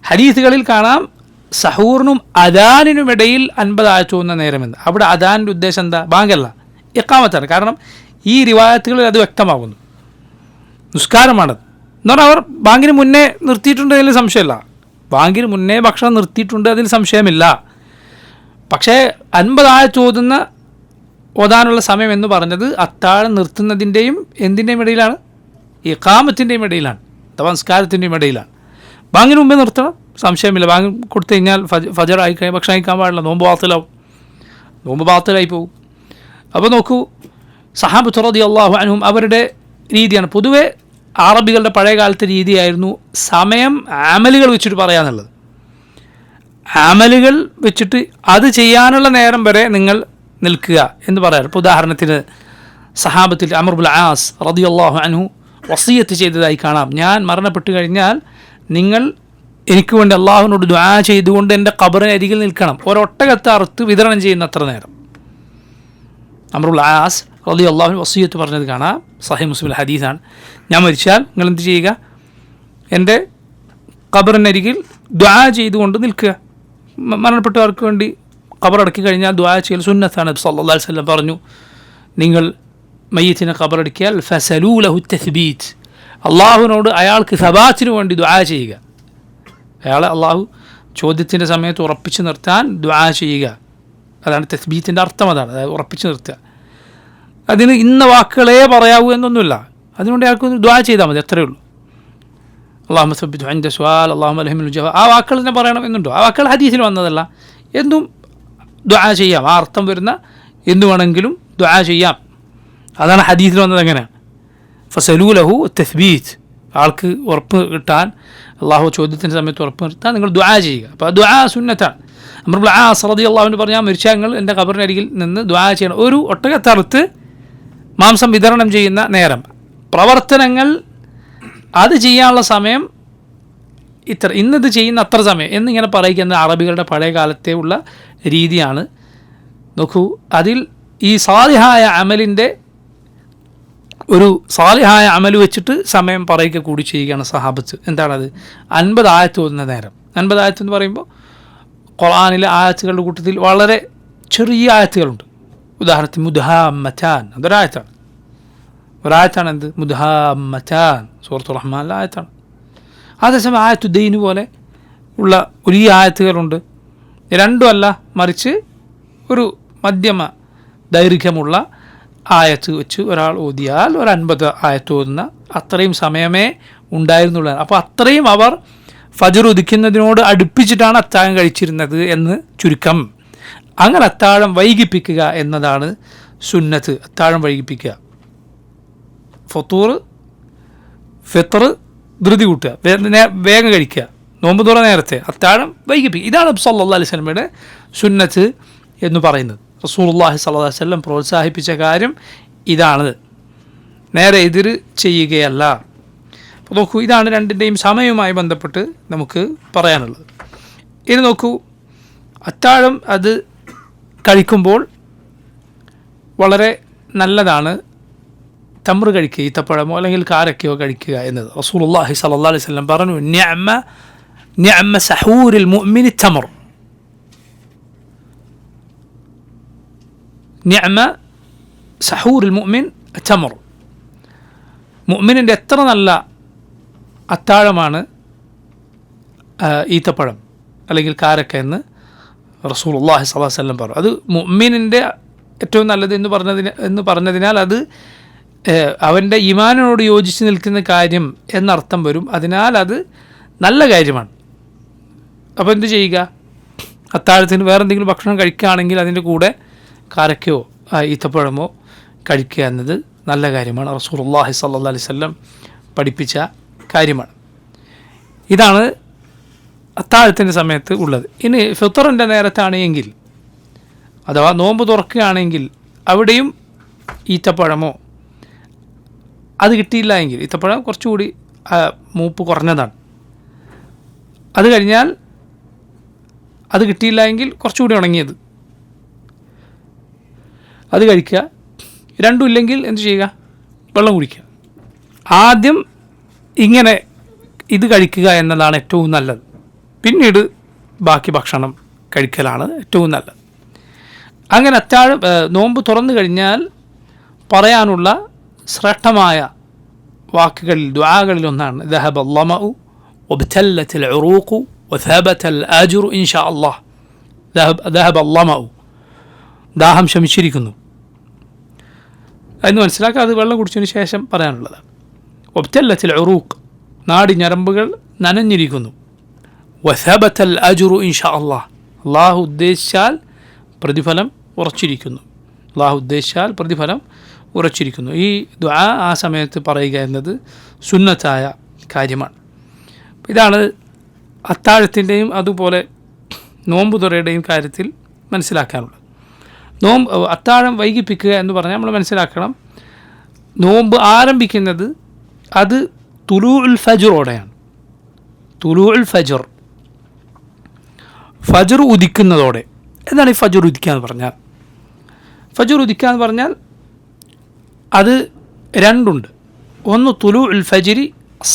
ഹദീസുകളിൽ കാണാം സഹൂറിനും അദാനിനുമിടയിൽ 50 ആയത്ത് ഓതുന്ന നേരമെന്ന്. അവിടെ അദാനിൻ്റെ ഉദ്ദേശം എന്താ? ബാങ്കല്ല, ഇഖാമത്താണ്. കാരണം ഈ റിവായത്തുകളിൽ അത് വ്യക്തമാകുന്നു, നിസ്കാരമാണത് എന്ന് പറഞ്ഞാൽ അവർ ബാങ്കിന് മുന്നേ നിർത്തിയിട്ടുണ്ട്, അതിൽ സംശയമില്ല. ബാങ്കിന് മുന്നേ ഭക്ഷണം നിർത്തിയിട്ടുണ്ട്, അതിൽ സംശയമില്ല. പക്ഷേ 50 ആയത്ത് ഓതാനുള്ള സമയം എന്ന് പറഞ്ഞത് അത്താഴം നിർത്തുന്നതിൻ്റെയും എന്തിൻ്റെയും ഇടയിലാണ്? ഇഖാമത്തിൻ്റെയും ഇടയിലാണ്, അഥവാ നിസ്കാരത്തിൻ്റെയും ഇടയിലാണ്. ബാങ്കിന് മുമ്പേ നിർത്തണം, സംശയമില്ല. ബാങ്ക് കൊടുത്തു കഴിഞ്ഞാൽ ഫജർ ആയി കഴിഞ്ഞാൽ ഭക്ഷണം കഴിക്കാൻ പാടില്ല, നോമ്പ് ബാത്തിലായി പോകും. അപ്പോൾ നോക്കൂ, സഹാബത്ത് റളിയല്ലാഹു അൻഹും അവരുടെ രീതിയാണ്. പൊതുവെ അറബികളുടെ പഴയ കാലത്തെ രീതിയായിരുന്നു സമയം അമലുകൾ വെച്ചിട്ട് പറയാന്നുള്ളത്. അമലുകൾ വെച്ചിട്ട് അത് ചെയ്യാനുള്ള നേരം വരെ നിങ്ങൾ നിൽക്കുക എന്ന് പറയാറ്. ഇപ്പോൾ ഉദാഹരണത്തിന് സഹാബത്തിൽ അമർ ഇബ്നുൽ ആസ് റളിയല്ലാഹു അൻഹു വസിയത്ത് ചെയ്തതായി കാണാം, ഞാൻ മരണപ്പെട്ടു കഴിഞ്ഞാൽ നിങ്ങൾ എനിക്ക് വേണ്ടി അള്ളാഹുവിനോട് ദുആ ചെയ്തുകൊണ്ട് എൻ്റെ ഖബറിനരികിൽ നിൽക്കണം, ഒരൊട്ടകത്തെ അറുത്ത് വിതരണം ചെയ്യുന്ന അത്ര നേരം. അമർ ഇബ്നുൽ ആസ് റളിയല്ലാഹു അൻഹു വസിയത്ത് പറഞ്ഞത് കാണാം, സഹീഹ് മുസ്ലിമിലെ ഹദീസാണ്. ഞാൻ മരിച്ചാൽ നിങ്ങൾ എന്ത് ചെയ്യുക? എൻ്റെ ഖബറിനരികിൽ ദുആ ചെയ്തുകൊണ്ട് നിൽക്കുക. മരണപ്പെട്ടവർക്ക് വേണ്ടി ഖബറടക്കി കഴിഞ്ഞാൽ ദുആ ചെയ്യൽ സുന്നത്താണ്. സല്ലല്ലാഹു അലൈഹി വസല്ലം പറഞ്ഞു, നിങ്ങൾ മയ്യിത്തിനെ ഖബറടക്കിയാൽ ഫസലൂ ലഹു തസ്ബീത്ത്, അള്ളാഹുവിനോട് അയാൾക്ക് സബാത്തിന് വേണ്ടി ദുആ ചെയ്യുക. അയാളെ അള്ളാഹു ചോദ്യത്തിൻ്റെ സമയത്ത് ഉറപ്പിച്ച് നിർത്താൻ ദുആ ചെയ്യുക. അതാണ് തസ്ബീത്തിൻ്റെ അർത്ഥം, അതാണ്, അതായത് ഉറപ്പിച്ച് നിർത്തുക. അതിന് ഇന്ന വാക്കുകളെ പറയാവൂ എന്നൊന്നുമില്ല, അതുകൊണ്ട് അയാൾക്ക് ദുആ ചെയ്താൽ മതി, അത്രയേ ഉള്ളൂ. അല്ലാഹുമ്മ സബ്ബിത്ഹു ഇൻദ സുആൽ, അല്ലാഹുമ്മ അൽഹിംഹുൽ ജവാബ്, ആ വാക്കുകൾ തന്നെ പറയണം എന്നുണ്ടോ? ആ വാക്കുകൾ ഹദീസിൽ വന്നതല്ല, എന്തും ദുആ ചെയ്യാം, ആ അർത്ഥം വരുന്ന എന്തു വേണമെങ്കിലും ദുആ ചെയ്യാം. അതാണ് ഹദീസിൽ വന്നത്. എങ്ങനെയാണ്? ഫസലൂ ലഹു തസ്ബീത്ത്, ആൾക്ക് ഉറപ്പ് കിട്ടാൻ, അള്ളാഹു ചോദ്യത്തിൻ്റെ സമയത്ത് ഉറപ്പ് നിർത്താൻ നിങ്ങൾ ദുആ ചെയ്യുക. അപ്പോൾ ദുആ സുന്നത്താണ്. അമർ ഇബ്നുൽ ആസ് റളിയല്ലാഹു അൻഹു പറഞ്ഞാൽ, മരിച്ചാൽ നിങ്ങൾ എൻ്റെ ഖബറിനരികിൽ നിന്ന് ദുആ ചെയ്യണം. ഒരു ഒട്ടകത്തറുത്ത് മാംസം വിതരണം ചെയ്യുന്ന നേരം. പ്രവർത്തനങ്ങൾ അത് ചെയ്യാനുള്ള സമയം ഇന്നത് ചെയ്യുന്ന അത്ര സമയം എന്നിങ്ങനെ പറയുന്ന അറബികളുടെ പഴയ കാലത്തെ ഉള്ള രീതിയാണ്. നോക്കൂ, അതിൽ ഈ സാലിഹായ അമലിൻ്റെ ഒരു സാലിഹായ അമൽ വെച്ചിട്ട് സമയം പറയുക കൂടി ചെയ്യുകയാണ് സഹാബത്ത്. എന്താണത്? 50 ആയത്ത് ഓതുന്ന നേരം. 50 ആയത്ത് എന്ന് പറയുമ്പോൾ ഖുർആനിലെ ആയത്തുകളുടെ കൂട്ടത്തിൽ വളരെ ചെറിയ ആയത്തുകളുണ്ട്. ഉദാഹരണത്തിന് മുദ്ഹാമ്മത്താൻ, അതൊരായത്താണ്. ഒരായത്താണ് എന്ത്? മുദ്ഹാമ്മത്താൻ, സൂറത്തുർ റഹ്മാനിലെ ആയത്താണ്. അതേസമയം ആയത്തു ദൈന് പോലെ ഉള്ള വലിയ ആയത്തുകളുണ്ട്. രണ്ടും അല്ല, മറിച്ച് ഒരു മധ്യമ ദൈർഘ്യമുള്ള ആയത്ത് വെച്ച് ഒരാൾ ഓതിയാൽ ഒരു 50 ആയത്ത് ഓതുന്ന അത്രയും സമയമേ ഉണ്ടായിരുന്നുള്ളൂ. അപ്പോൾ അത്രയും അവർ ഫജ്ർ ഉദിക്കുന്നതിനോട് അടുപ്പിച്ചിട്ടാണ് അത്താഴം കഴിച്ചിരുന്നത് എന്ന് ചുരുക്കം. അങ്ങനെ അത്താഴം വൈകിപ്പിക്കുക എന്നതാണ് സുന്നത്ത്. അത്താഴം വൈകിപ്പിക്കുക, ഫിത്ർ ധൃതി കൂട്ടുക, വേഗം കഴിക്കുക, നോമ്പ് തുറ നേരത്തെ, അത്താഴം വൈകിപ്പിക്കുക. ഇതാണ് സല്ലല്ലാഹു അലൈഹി വസല്ലമയുടെ സുന്നത്ത് എന്ന് പറയുന്നത്. റസൂലുള്ളാഹി സ്വല്ലല്ലാഹു അലൈഹി വസല്ലം പ്രോത്സാഹിപ്പിച്ച കാര്യം ഇതാണ്, നേരെ എതിര് ചെയ്യുകയല്ല. അപ്പോൾ നോക്കൂ, ഇതാണ് രണ്ടിൻ്റെയും സമയവുമായി ബന്ധപ്പെട്ട് നമുക്ക് പറയാനുള്ളത്. ഇനി നോക്കൂ, അത്താഴം അത് കഴിക്കുമ്പോൾ വളരെ നല്ലതാണ് തമ്ര് കഴിക്കുക, ഈത്തപ്പഴമോ അല്ലെങ്കിൽ കാരക്കയോ കഴിക്കുക എന്നത്. റസൂലുള്ളാഹി സ്വല്ലല്ലാഹു അലൈഹി വസല്ലം പറഞ്ഞു, നിഅമ സഹൂരിൽ മുഅ്മിനി തമർ, നിഅമ സഹൂരിൽ മുഅ്മിൻ തമർ, മുഅ്മിനിൻ്റെ എത്ര നല്ല അത്താഴമാണ് ഈത്തപ്പഴം അല്ലെങ്കിൽ കാരക്ക എന്ന് റസൂലുള്ളാഹി സ്വല്ലല്ലാഹു അലൈഹി വസല്ലം പറഞ്ഞു. അത് മുഅ്മിനിൻ്റെ ഏറ്റവും നല്ലത് എന്ന് പറഞ്ഞതിനാൽ അത് അവൻ്റെ ഈമാനിനോട് യോജിച്ച് നിൽക്കുന്ന കാര്യം എന്നർത്ഥം വരും. അതിനാൽ അത് നല്ല കാര്യമാണ്. അപ്പോൾ എന്ത് ചെയ്യുക? അത്താഴത്തിന് വേറെ എന്തെങ്കിലും ഭക്ഷണം കഴിക്കുകയാണെങ്കിൽ അതിൻ്റെ കൂടെ കാരക്കയോ ഈത്തപ്പഴമോ കഴിക്കുക എന്നത് നല്ല കാര്യമാണ്. റസൂലുള്ളാഹി സ്വല്ലല്ലാഹു അലൈഹി വസല്ലം പഠിപ്പിച്ച കാര്യമാണ്. ഇതാണ് അത്താഴത്തിൻ്റെ സമയത്ത് ഉള്ളത്. ഇനി ഫിത്റിൻ്റെ നേരത്താണെങ്കിൽ, അഥവാ നോമ്പ് തുറക്കുകയാണെങ്കിൽ അവിടെയും ഈത്തപ്പഴമോ അത് കിട്ടിയില്ല എങ്കിൽ, ഈത്തപ്പഴം കുറച്ചുകൂടി മൂപ്പ് കുറഞ്ഞതാണ്, അത് കഴിഞ്ഞാൽ അത് കിട്ടിയില്ല എങ്കിൽ കുറച്ചുകൂടി ഉണങ്ങിയത് അത് കഴിക്കുക. രണ്ടും ഇല്ലെങ്കിൽ എന്ത് ചെയ്യുക? വെള്ളം കുടിക്കുക. ആദ്യം ഇങ്ങനെ ഇത് കഴിക്കുക എന്നതാണ് ഏറ്റവും നല്ലത്. പിന്നീട് ബാക്കി ഭക്ഷണം കഴിക്കലാണ് ഏറ്റവും നല്ലത്. അങ്ങനെ അത്താഴം നോമ്പ് തുറന്നു കഴിഞ്ഞാൽ പറയാനുള്ള ശ്രേഷ്ഠമായ വാക്കുകളിൽ ദുആകളിൽ ഒന്നാണ് ദഹബ അല്ലമഉ വബ്തല്ലത്തിൽ ഉറൂഖു വസബതൽ അജ്റു ഇൻഷാ അല്ലാഹ്. ദഹബ അല്ലമഉ, ദാഹം ശമിച്ചിരിക്കുന്നു എന്ന് മനസ്സിലാക്കുക. അത് വെള്ളം കുടിച്ചതിന് ശേഷം പറയാനുള്ളതാണ്. വബ്തല്ലത്തിൽ ഉറൂഖ്, നാടി ഞരമ്പുകൾ നനഞ്ഞിരിക്കുന്നു. വസബതൽ അജ്റു ഇൻഷാ അല്ലാഹ്, അള്ളാഹു ഉദ്ദേശിച്ചാൽ പ്രതിഫലം ഉറച്ചിരിക്കുന്നു. അള്ളാഹു ഉദ്ദേശിച്ചാൽ പ്രതിഫലം ഉറച്ചിരിക്കുന്നു. ഈ ദുആ ആ സമയത്ത് പറയുക എന്നത് സുന്നത്തായ കാര്യമാണ്. ഇതാണ് അത്താഴത്തിൻ്റെയും അതുപോലെ നോമ്പ് തുറയുടെയും കാര്യത്തിൽ മനസ്സിലാക്കാനുള്ളത്. അത്താഴം വൈകിപ്പിക്കുക എന്ന് പറഞ്ഞാൽ നമ്മൾ മനസ്സിലാക്കണം, നോമ്പ് ആരംഭിക്കുന്നത് അത് തുലൂഉൽ ഫജ്റോടെയാണ്. തുലൂഉൽ ഫജ്ർ, ഫജ്ർ ഉദിക്കുന്നതോടെ. എന്താണ് ഈ ഫജ്ർ ഉദിക്കുക എന്ന് പറഞ്ഞാൽ? ഫജ്ർ ഉദിക്കുക എന്ന് പറഞ്ഞാൽ അത് രണ്ടുണ്ട്. ഒന്ന് തുലൂഉൽ ഫജ്രി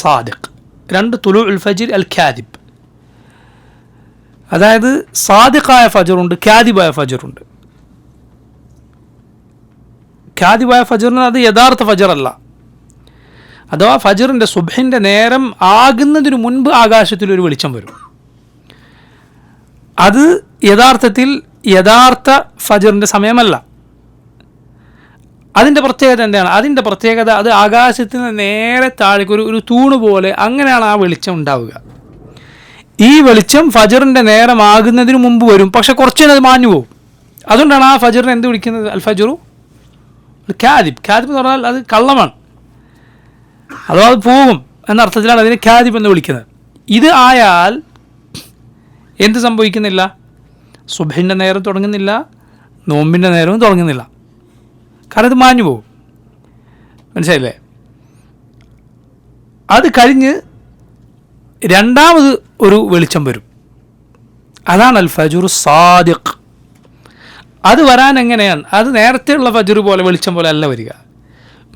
സാദിഖ്, രണ്ട് തുലൂഉൽ ഫജ്രി അൽ കാദിബ്. അതായത് സാദിഖായ ഫജ്റുണ്ട്, കാദിബായ ഫജ്റുണ്ട്. കാദിബായ ഫജ്റിന് അത് യഥാർത്ഥ ഫജ്റല്ല. അഥവാ ഫജ്റിൻ്റെ സുബ്ഹിൻ്റെ നേരം ആകുന്നതിന് മുൻപ് ആകാശത്തിലൊരു വെളിച്ചം വരും. അത് യഥാർത്ഥത്തിൽ യഥാർത്ഥ ഫജ്റിൻ്റെ സമയമല്ല. അതിൻ്റെ പ്രത്യേകത എന്താണ്? അതിൻ്റെ പ്രത്യേകത അത് ആകാശത്തിന് നേരെ താഴേക്ക് ഒരു തൂണ് പോലെ അങ്ങനെയാണ് ആ വെളിച്ചം ഉണ്ടാവുക. ഈ വെളിച്ചം ഫജ്റിൻ്റെ നേരമാകുന്നതിന് മുമ്പ് വരും, പക്ഷെ കുറച്ചേരം അത് മാഞ്ഞു പോകും. അതുകൊണ്ടാണ് ആ ഫജ്റിനെ എന്ത് വിളിക്കുന്നത്? അൽ ഫജ്റു കാദിബ്. കാദിബ് എന്ന് പറഞ്ഞാൽ അത് കള്ളമാണ്, അഥവാ അത് പോകും എന്നർത്ഥത്തിലാണ് അതിനെ കാദിബ് എന്ന് വിളിക്കുന്നത്. ഇത് ആയാൽ എന്ത് സംഭവിക്കുന്നില്ല? സുബ്ഹിൻ്റെ നേരം തുടങ്ങുന്നില്ല, നോമ്പിൻ്റെ നേരവും തുടങ്ങുന്നില്ല. കാരണം ഇത് മാഞ്ഞു പോകും. മനസ്സിലായില്ലേ? അത് കഴിഞ്ഞ് രണ്ടാമത് ഒരു വെളിച്ചം വരും. അതാണ് അൽ ഫജ്റു സാദിഖ്. അത് വരാൻ എങ്ങനെയാണ്? അത് നേരത്തെയുള്ള ഫജ്ർ പോലെ വെളിച്ചം പോലെ അല്ല വരിക,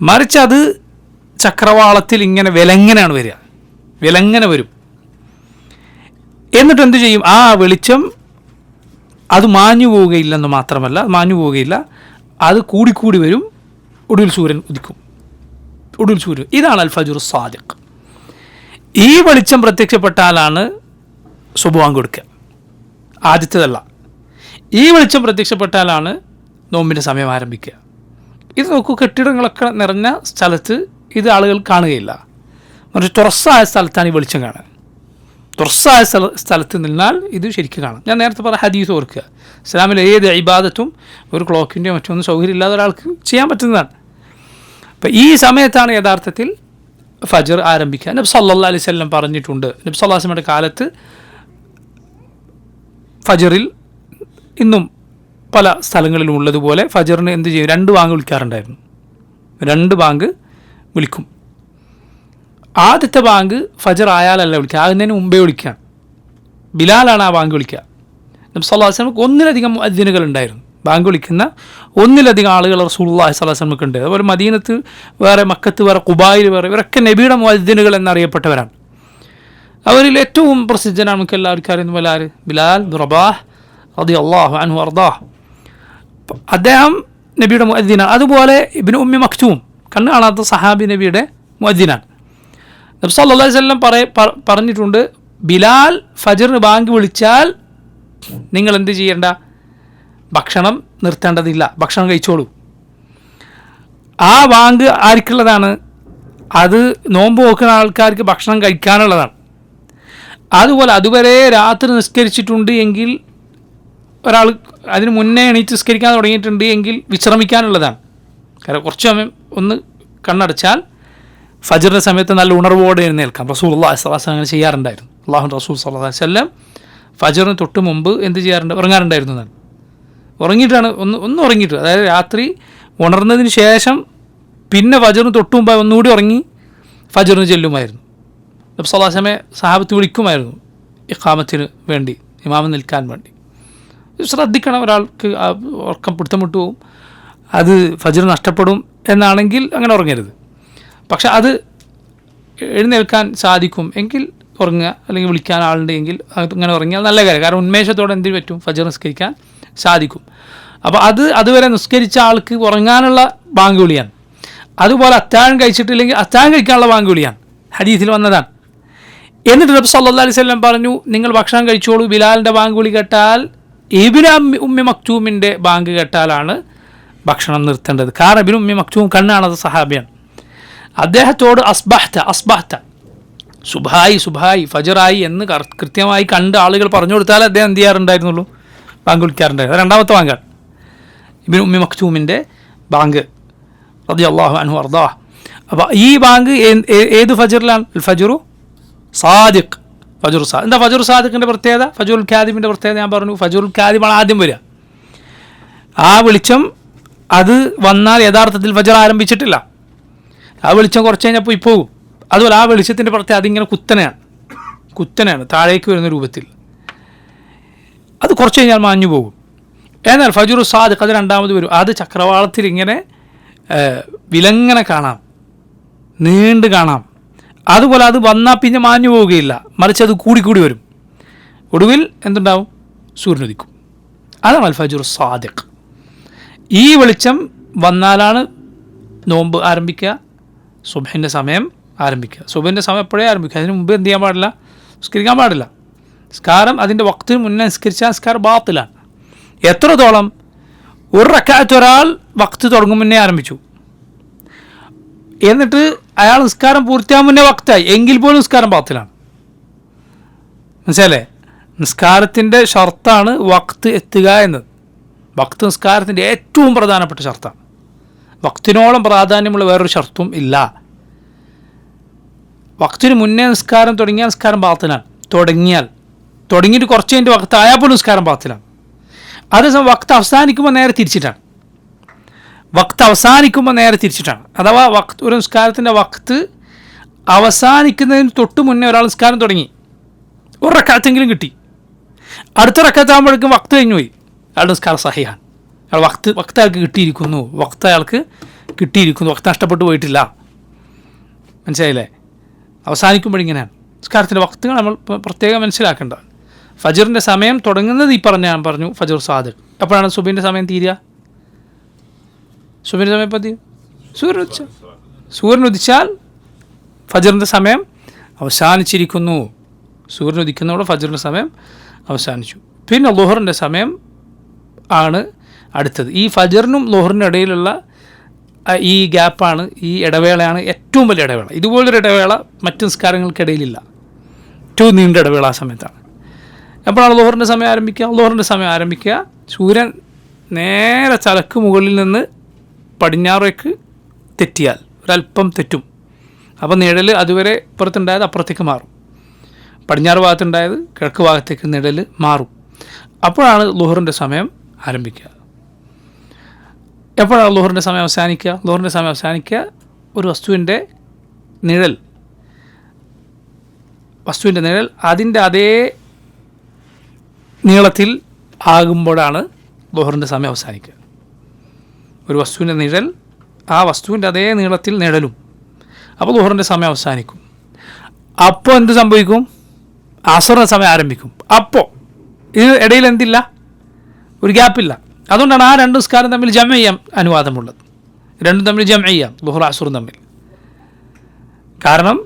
മറിച്ച് അത് ചക്രവാളത്തിൽ ഇങ്ങനെ വിലങ്ങനെയാണ് വരിക, വിലങ്ങനെ വരും. എന്നിട്ട് എന്തു ചെയ്യും? ആ വെളിച്ചം അത് മാഞ്ഞു പോവുകയില്ലെന്ന് മാത്രമല്ല, മാഞ്ഞു പോവുകയില്ല, അത് കൂടിക്കൂടി വരും. ഒടുവിൽ സൂര്യൻ ഉദിക്കും, ഒടുവിൽ സൂര്യൻ. ഇതാണ് അൽ ഫജ്റു സാദിഖ്. ഈ വെളിച്ചം പ്രത്യക്ഷപ്പെട്ടാലാണ് സുബ്ഹാൻ കൊടുക്കുക, ആദ്യത്തേതല്ല. ഈ വെളിച്ചം പ്രത്യക്ഷപ്പെട്ടാലാണ് നോമ്പിൻ്റെ സമയം ആരംഭിക്കുക. ഇത് നോക്കൂ, കെട്ടിടങ്ങളൊക്കെ നിറഞ്ഞ സ്ഥലത്ത് ഇത് ആളുകൾ കാണുകയില്ല, മറിച്ച് തുറസ്സായ സ്ഥലത്താണ് ഈ വെളിച്ചം കാണുക. തുറസ്സായ സ്ഥലത്ത് നിന്നാൽ ഇത് ശരിക്കും കാണാം. ഞാൻ നേരത്തെ പറഞ്ഞ ഹദീസ് ഓർക്കുക, ഇസ്ലാമിലെ ഏത് ഇബാദത്തും ഒരു ക്ലോക്കിൻ്റെയോ മറ്റൊന്നും സൗകര്യം ഇല്ലാതെ ഒരാൾക്ക് ചെയ്യാൻ പറ്റുന്നതാണ്. അപ്പം ഈ സമയത്താണ് യഥാർത്ഥത്തിൽ ഫജ്ർ ആരംഭിക്കുക. നബി സല്ലല്ലാഹു അലൈഹി വസല്ലം പറഞ്ഞിട്ടുണ്ട്, നബി സല്ലല്ലാഹു അലൈഹി വസല്ലമയുടെ കാലത്ത് ഫജ്റിൽ ഇന്നും പല സ്ഥലങ്ങളിലും ഉള്ളതുപോലെ ഫജ്റിന് എന്ത് ചെയ്യും? 2 ബാങ്ക് വിളിക്കാറുണ്ടായിരുന്നു. 2 ബാങ്ക് വിളിക്കും. ആദ്യത്തെ ബാങ്ക് ഫജ്ർ ആയാലല്ല വിളിക്കുക, ആകുന്നതിന് മുമ്പേ വിളിക്കുകയാണ്. ബിലാലാണ് ആ ബാങ്ക് വിളിക്കുക. നബി സല്ലല്ലാഹു അലൈഹി വസല്ലം ഒന്നിലധികം മുഅദ്ദിനുകൾ ഉണ്ടായിരുന്നു, ബാങ്ക് വിളിക്കുന്ന ഒന്നിലധികം ആളുകൾ റസൂലുള്ളാഹി സ്വല്ലല്ലാഹു അലൈഹി വസല്ലമക്ക് ഉണ്ട്. അതുപോലെ മദീനത്ത് വേറെ, മക്കത്ത് വേറെ, ഖുബായിൽ വേറെ, ഇവരൊക്കെ നബിയുടെ മുഅദ്ദിനുകൾ എന്നറിയപ്പെട്ടവരാണ്. അവരിൽ ഏറ്റവും പ്രസിദ്ധനാണ് നമുക്ക് എല്ലാവർക്കും അറിയുന്ന പോലെ ആര്? ബിലാൽ ബിൻ റബാഹ് റളിയല്ലാഹു അൻഹു അർദാഹ്. അദ്ദേഹം നബിയുടെ മുഅദ്ദിനാണ്. അതുപോലെ ഇബ്നു ഉമ്മി മക്തൂം, കണ്ണ് കാണാത്ത സഹാബി, നബിയുടെ മുഅദ്ദിനാണ്. നബി സല്ലല്ലാഹു അലൈഹി വസല്ലം പറഞ്ഞിട്ടുണ്ട്, ബിലാൽ ഫജ്റിന് ബാങ്ക് വിളിച്ചാൽ നിങ്ങൾ എന്ത് ചെയ്യേണ്ട? ഭക്ഷണം നിർത്തേണ്ടതില്ല, ഭക്ഷണം കഴിച്ചോളൂ. ആ ബാങ്ക് ആർക്കുള്ളതാണ്? അത് നോമ്പ് നോക്കുന്ന ആൾക്കാർക്ക് ഭക്ഷണം കഴിക്കാനുള്ളതാണ്. അതുപോലെ അതുവരെ രാത്രി നിസ്കരിച്ചിട്ടുണ്ട് എങ്കിൽ ഒരാൾ അതിന് മുന്നേ എണീറ്റ് നിസ്കരിക്കാൻ തുടങ്ങിയിട്ടുണ്ട് എങ്കിൽ വിശ്രമിക്കാനുള്ളതാണ്. കാരണം കുറച്ച് സമയം ഒന്ന് കണ്ണടച്ചാൽ ഫജ്റിൻ്റെ സമയത്ത് നല്ല ഉണർവോടെ എഴുന്നേൽക്കാം. റസൂലുള്ളാഹി സ്വല്ലല്ലാഹു അലൈഹി വസല്ലം അങ്ങനെ ചെയ്യാറുണ്ടായിരുന്നു. അല്ലാഹുവിൻ്റെ റസൂൽ സ്വല്ലല്ലാഹു അലൈഹി വസല്ലം ഫജ്റിന് തൊട്ട് മുമ്പ് എന്ത് ചെയ്യാറുണ്ട്? ഉറങ്ങാറുണ്ടായിരുന്നു. എന്നാണ് ഉറങ്ങിയിട്ടാണ് ഒന്ന് ഉറങ്ങിയിട്ട്, അതായത് രാത്രി ഉണർന്നതിന് ശേഷം പിന്നെ ഫജ്റിന് തൊട്ട് മുമ്പായി ഒന്നുകൂടി ഉറങ്ങി ഫജ്റിന് ചെല്ലുമായിരുന്നു. നബി സല്ലല്ലാഹു അലൈഹി വസല്ലം സഹാബത്ത് വിളിക്കുമായിരുന്നു ഇഖാമത്തിന് വേണ്ടി, ഇമാമ് നിൽക്കാൻ വേണ്ടി. ശ്രദ്ധിക്കണം, ഒരാൾക്ക് ഉറക്കം പിടുത്തം വിട്ടു പോകും, അത് ഫജ്ർ നഷ്ടപ്പെടും എന്നാണെങ്കിൽ അങ്ങനെ ഉറങ്ങരുത്. പക്ഷെ അത് എഴുന്നേൽക്കാൻ സാധിക്കും എങ്കിൽ ഉറങ്ങുക, അല്ലെങ്കിൽ വിളിക്കാൻ ആളുണ്ടെങ്കിൽ അങ്ങനെ ഉറങ്ങിയാൽ നല്ല കാര്യം. കാരണം ഉന്മേഷത്തോടെ എന്തിനു പറ്റും? ഫജ്ർ നിസ്കരിക്കാൻ സാധിക്കും. അപ്പോൾ അതുവരെ നിസ്കരിച്ച ആൾക്ക് ഉറങ്ങാനുള്ള ബാങ്ക് വിളിയാണ്. അതുപോലെ അത്താഴം കഴിച്ചിട്ടില്ലെങ്കിൽ അത്താഴം കഴിക്കാനുള്ള ബാങ്ക് വിളിയാണ്, ഹദീസിൽ വന്നതാണ്. എന്നിട്ട് നബി സല്ലല്ലാഹു അലൈഹി വസല്ലം പറഞ്ഞു, നിങ്ങൾ ഭക്ഷണം കഴിച്ചോളൂ, ബിലാലിൻ്റെ ബാങ്ക് വിളി കേട്ടാൽ, ഇബ്നു ഉമ്മി മക്തൂമിൻ്റെ ബാങ്ക് കേട്ടാലാണ് ഭക്ഷണം നിർത്തേണ്ടത്. കാരണം ഇബ്നു ഉമ്മി മക്തൂം കണ്ണാണത് സഹാബിയാണ്. അദ്ദേഹത്തോട് അസ്ബഹ്ത സുബായി ഫജറായി എന്ന് കൃത്യമായി കണ്ട് ആളുകൾ പറഞ്ഞു കൊടുത്താൽ അദ്ദേഹം എന്ത് ചെയ്യാറുണ്ടായിരുന്നുള്ളൂ? ബാങ്ക് വിളിക്കാറുണ്ടായിരുന്നു. രണ്ടാമത്തെ ബാങ്കാണ് ഇബ്നു ഉമ്മി മക്തൂമിൻ്റെ ബാങ്ക് റളിയല്ലാഹു അൻഹു അർദാഹ്. അപ്പോൾ ഈ ബാങ്ക് ഏത് ഫജറിലാണ്? ഫജ്റു സാദിഖ്. ഫജ്റു സാദിഖ്. എന്താ ഫജ്റു സാദിഖിൻ്റെ പ്രത്യേകത? ഫജ്റുൽ കാദിബിൻ്റെ പ്രത്യേകത ഞാൻ പറഞ്ഞു. ഫജ്റുൽ കാദിബാണ് ആദ്യം വരിക. ആ വെളിച്ചം അത് വന്നാൽ യഥാർത്ഥത്തിൽ ഫജ്ർ ആരംഭിച്ചിട്ടില്ല. ആ വെളിച്ചം കുറച്ച് കഴിഞ്ഞാൽ പോയി പോകും. അതുപോലെ ആ വെളിച്ചത്തിൻ്റെ പ്രത്യേകത അതിങ്ങനെ കുത്തനെയാണ് താഴേക്ക് വരുന്ന രൂപത്തിൽ. അത് കുറച്ച് കഴിഞ്ഞാൽ മാഞ്ഞു പോകും. എന്നാൽ ഫജ്റു സാദിഖ് അത് രണ്ടാമത് വരും. അത് ചക്രവാളത്തിൽ ഇങ്ങനെ വിലങ്ങനെ കാണാം, നീണ്ട് കാണാം. അതുപോലെ അത് വന്നാൽ പിന്നെ മാഞ്ഞു പോവുകയില്ല, മറിച്ച് അത് കൂടിക്കൂടി വരും. ഒടുവിൽ എന്തുണ്ടാവും? സൂര്യനുദിക്കും. അതാണ് അൽ ഫജ്റു സാദിഖ്. ഈ വെളിച്ചം വന്നാലാണ് നോമ്പ് ആരംഭിക്കുക, സുബ്ഹിൻ്റെ സമയം ആരംഭിക്കുക. സുബ്ഹിൻ്റെ സമയം എപ്പോഴേ ആരംഭിക്കുക. അതിന് മുമ്പ് എന്ത് ചെയ്യാൻ പാടില്ല? നിസ്കരിക്കാൻ പാടില്ല. നിസ്കാരം അതിൻ്റെ വക്തിന് മുന്നേ നിസ്കരിച്ചാൽ നിസ്കാരം ബാത്തിലാണ്. എത്രത്തോളം? ഒരു റക്അത്ത് ഒരാൾ വക്ത് തുടങ്ങും മുന്നേ ആരംഭിച്ചു, എന്നിട്ട് അയാൾ നിസ്കാരം പൂർത്തിയാകാൻ മുന്നേ വക്തായി, എങ്കിൽ പോലും നിസ്കാരം ബാത്തിലാണ്. മനസ്സിലല്ലേ? നിസ്കാരത്തിൻ്റെ ഷർത്താണ് വക്ത് എത്തുക എന്നത്. വക്ത് നിസ്കാരത്തിൻ്റെ ഏറ്റവും പ്രധാനപ്പെട്ട ഷർത്താണ്. വക്തിനോളം പ്രാധാന്യമുള്ള വേറൊരു ഷർത്തും ഇല്ല. വക്തിന് മുന്നേ നിസ്കാരം തുടങ്ങിയാൽ നിസ്കാരം ബാത്തിലാണ്. തുടങ്ങിയിട്ട് കുറച്ച് കഴിഞ്ഞിട്ട് വക്ത് ആയാൽ പോലും നിസ്കാരം ബാത്തിലാണ്. അതേസമയം വക്ത് അവസാനിക്കുമ്പോൾ നേരെ തിരിച്ചിട്ടാണ്. അഥവാ ഒരു നിസ്കാരത്തിൻ്റെ വക്ത് അവസാനിക്കുന്നതിന് തൊട്ട് മുന്നേ ഒരാൾ നിസ്കാരം തുടങ്ങി, ഒരു റക്കാത്തെങ്കിലും കിട്ടി. അടുത്ത റക്കാത്താകുമ്പോഴേക്കും വക്ത് കഴിഞ്ഞു പോയി, അയാളുടെ നിസ്കാരം സഹിയാണ്. അയാൾ വക്ത് അയാൾക്ക് കിട്ടിയിരിക്കുന്നു, വക്ത് അയാൾക്ക് കിട്ടിയിരിക്കുന്നു, വക്ത് നഷ്ടപ്പെട്ടു പോയിട്ടില്ല. മനസ്സിലായില്ലേ? അവസാനിക്കുമ്പോഴിങ്ങനെയാണ് നിസ്കാരത്തിൻ്റെ വക്തുകൾ നമ്മൾ പ്രത്യേകം മനസ്സിലാക്കേണ്ടതാണ്. ഫജറിൻ്റെ സമയം തുടങ്ങുന്നത് ഈ ഞാൻ പറഞ്ഞു ഫജർ സാദിഖ്. എപ്പോഴാണ് സുബഹിൻ്റെ സമയം തീരുക? സുബഹിൻ്റെ സമയം എപ്പോൾ തീരും? സൂര്യൻ ഉദിച്ചാൽ ഫജറിൻ്റെ സമയം അവസാനിച്ചിരിക്കുന്നു. സൂര്യൻ ഉദിക്കുന്നതോടെ ഫജറിൻ്റെ സമയം അവസാനിച്ചു. പിന്നെ ളുഹറിൻ്റെ സമയം ആണ് അടുത്തത്. ഈ ഫജറിനും ളുഹറിനും ഇടയിലുള്ള ഈ ഗ്യാപ്പാണ്, ഈ ഇടവേളയാണ് ഏറ്റവും വലിയ ഇടവേള. ഇതുപോലൊരു ഇടവേള മറ്റ് നിസ്കാരങ്ങൾക്കിടയിലില്ല. ഏറ്റവും നീണ്ട ഇടവേള ആ സമയത്താണ്. എപ്പോഴാണ് ളുഹറിൻ്റെ സമയം ആരംഭിക്കുക? ളുഹറിൻ്റെ സമയം ആരംഭിക്കുക സൂര്യൻ നേരെ തലക്ക് മുകളിൽ നിന്ന് പടിഞ്ഞാറേക്ക് തെറ്റിയാൽ, ഒരല്പം തെറ്റും. അപ്പോൾ നിഴൽ അതുവരെ ഇപ്പുറത്തുണ്ടായത് അപ്പുറത്തേക്ക് മാറും, പടിഞ്ഞാറ് ഭാഗത്തുണ്ടായത് കിഴക്ക് ഭാഗത്തേക്ക് നിഴൽ മാറും. അപ്പോഴാണ് ളുഹറിൻ്റെ സമയം ആരംഭിക്കുക. എപ്പോഴാണ് ളുഹറിൻ്റെ സമയം അവസാനിക്കുക? ളുഹറിൻ്റെ സമയം അവസാനിക്കുക ഒരു വസ്തുവിൻ്റെ നിഴൽ അതിൻ്റെ അതേ നീളത്തിൽ ആകുമ്പോഴാണ് ളുഹറിൻ്റെ സമയം അവസാനിക്കുക. ഒരു വസ്തുവിൻ്റെ നിഴൽ ആ വസ്തുവിൻ്റെ അതേ നീളത്തിൽ നിഴലും, അപ്പോൾ ളുഹറിൻ്റെ സമയം അവസാനിക്കും. അപ്പോൾ എന്ത് സംഭവിക്കും? അസറിൻ്റെ സമയം ആരംഭിക്കും. അപ്പോൾ ഇതിന് ഇടയിൽ എന്തില്ല? ഒരു ഗ്യാപ്പില്ല. അതുകൊണ്ടാണ് ആ രണ്ട് നിസ്കാരം തമ്മിൽ ജമ ചെയ്യാൻ അനുവാദമുള്ളത്. രണ്ടും തമ്മിൽ ജമ ചെയ്യാം, ളുഹർ അസറും തമ്മിൽ. കാരണം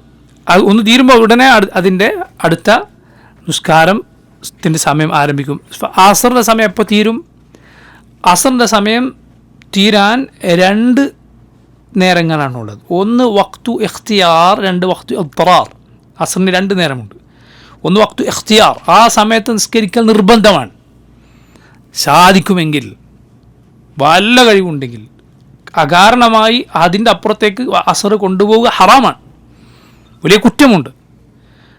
അത് ഒന്ന് തീരുമ്പോൾ ഉടനെ അതിൻ്റെ അടുത്ത നിസ്കാരത്തിൻ്റെ സമയം ആരംഭിക്കും. അസറിൻ്റെ സമയം എപ്പോൾ തീരും? അസറിൻ്റെ സമയം തീരാൻ രണ്ട് നേരങ്ങളാണുള്ളത്. ഒന്ന് വഖ്തു ഇഖ്തിയാർ, രണ്ട് വഖ്തു ഇദ്റാർ. അസറിന് രണ്ട് നേരമുണ്ട്. ഒന്ന് വഖ്തു ഇഖ്തിയാർ, ആ സമയത്ത് നിസ്കരിക്കൽ നിർബന്ധമാണ്. സാധിക്കുമെങ്കിൽ, വല്ല കഴിവുണ്ടെങ്കിൽ, അകാരണമായി അതിൻ്റെ അപ്പുറത്തേക്ക് അസർ കൊണ്ടുപോവുക ഹറാമാണ്, വലിയ കുറ്റമുണ്ട്.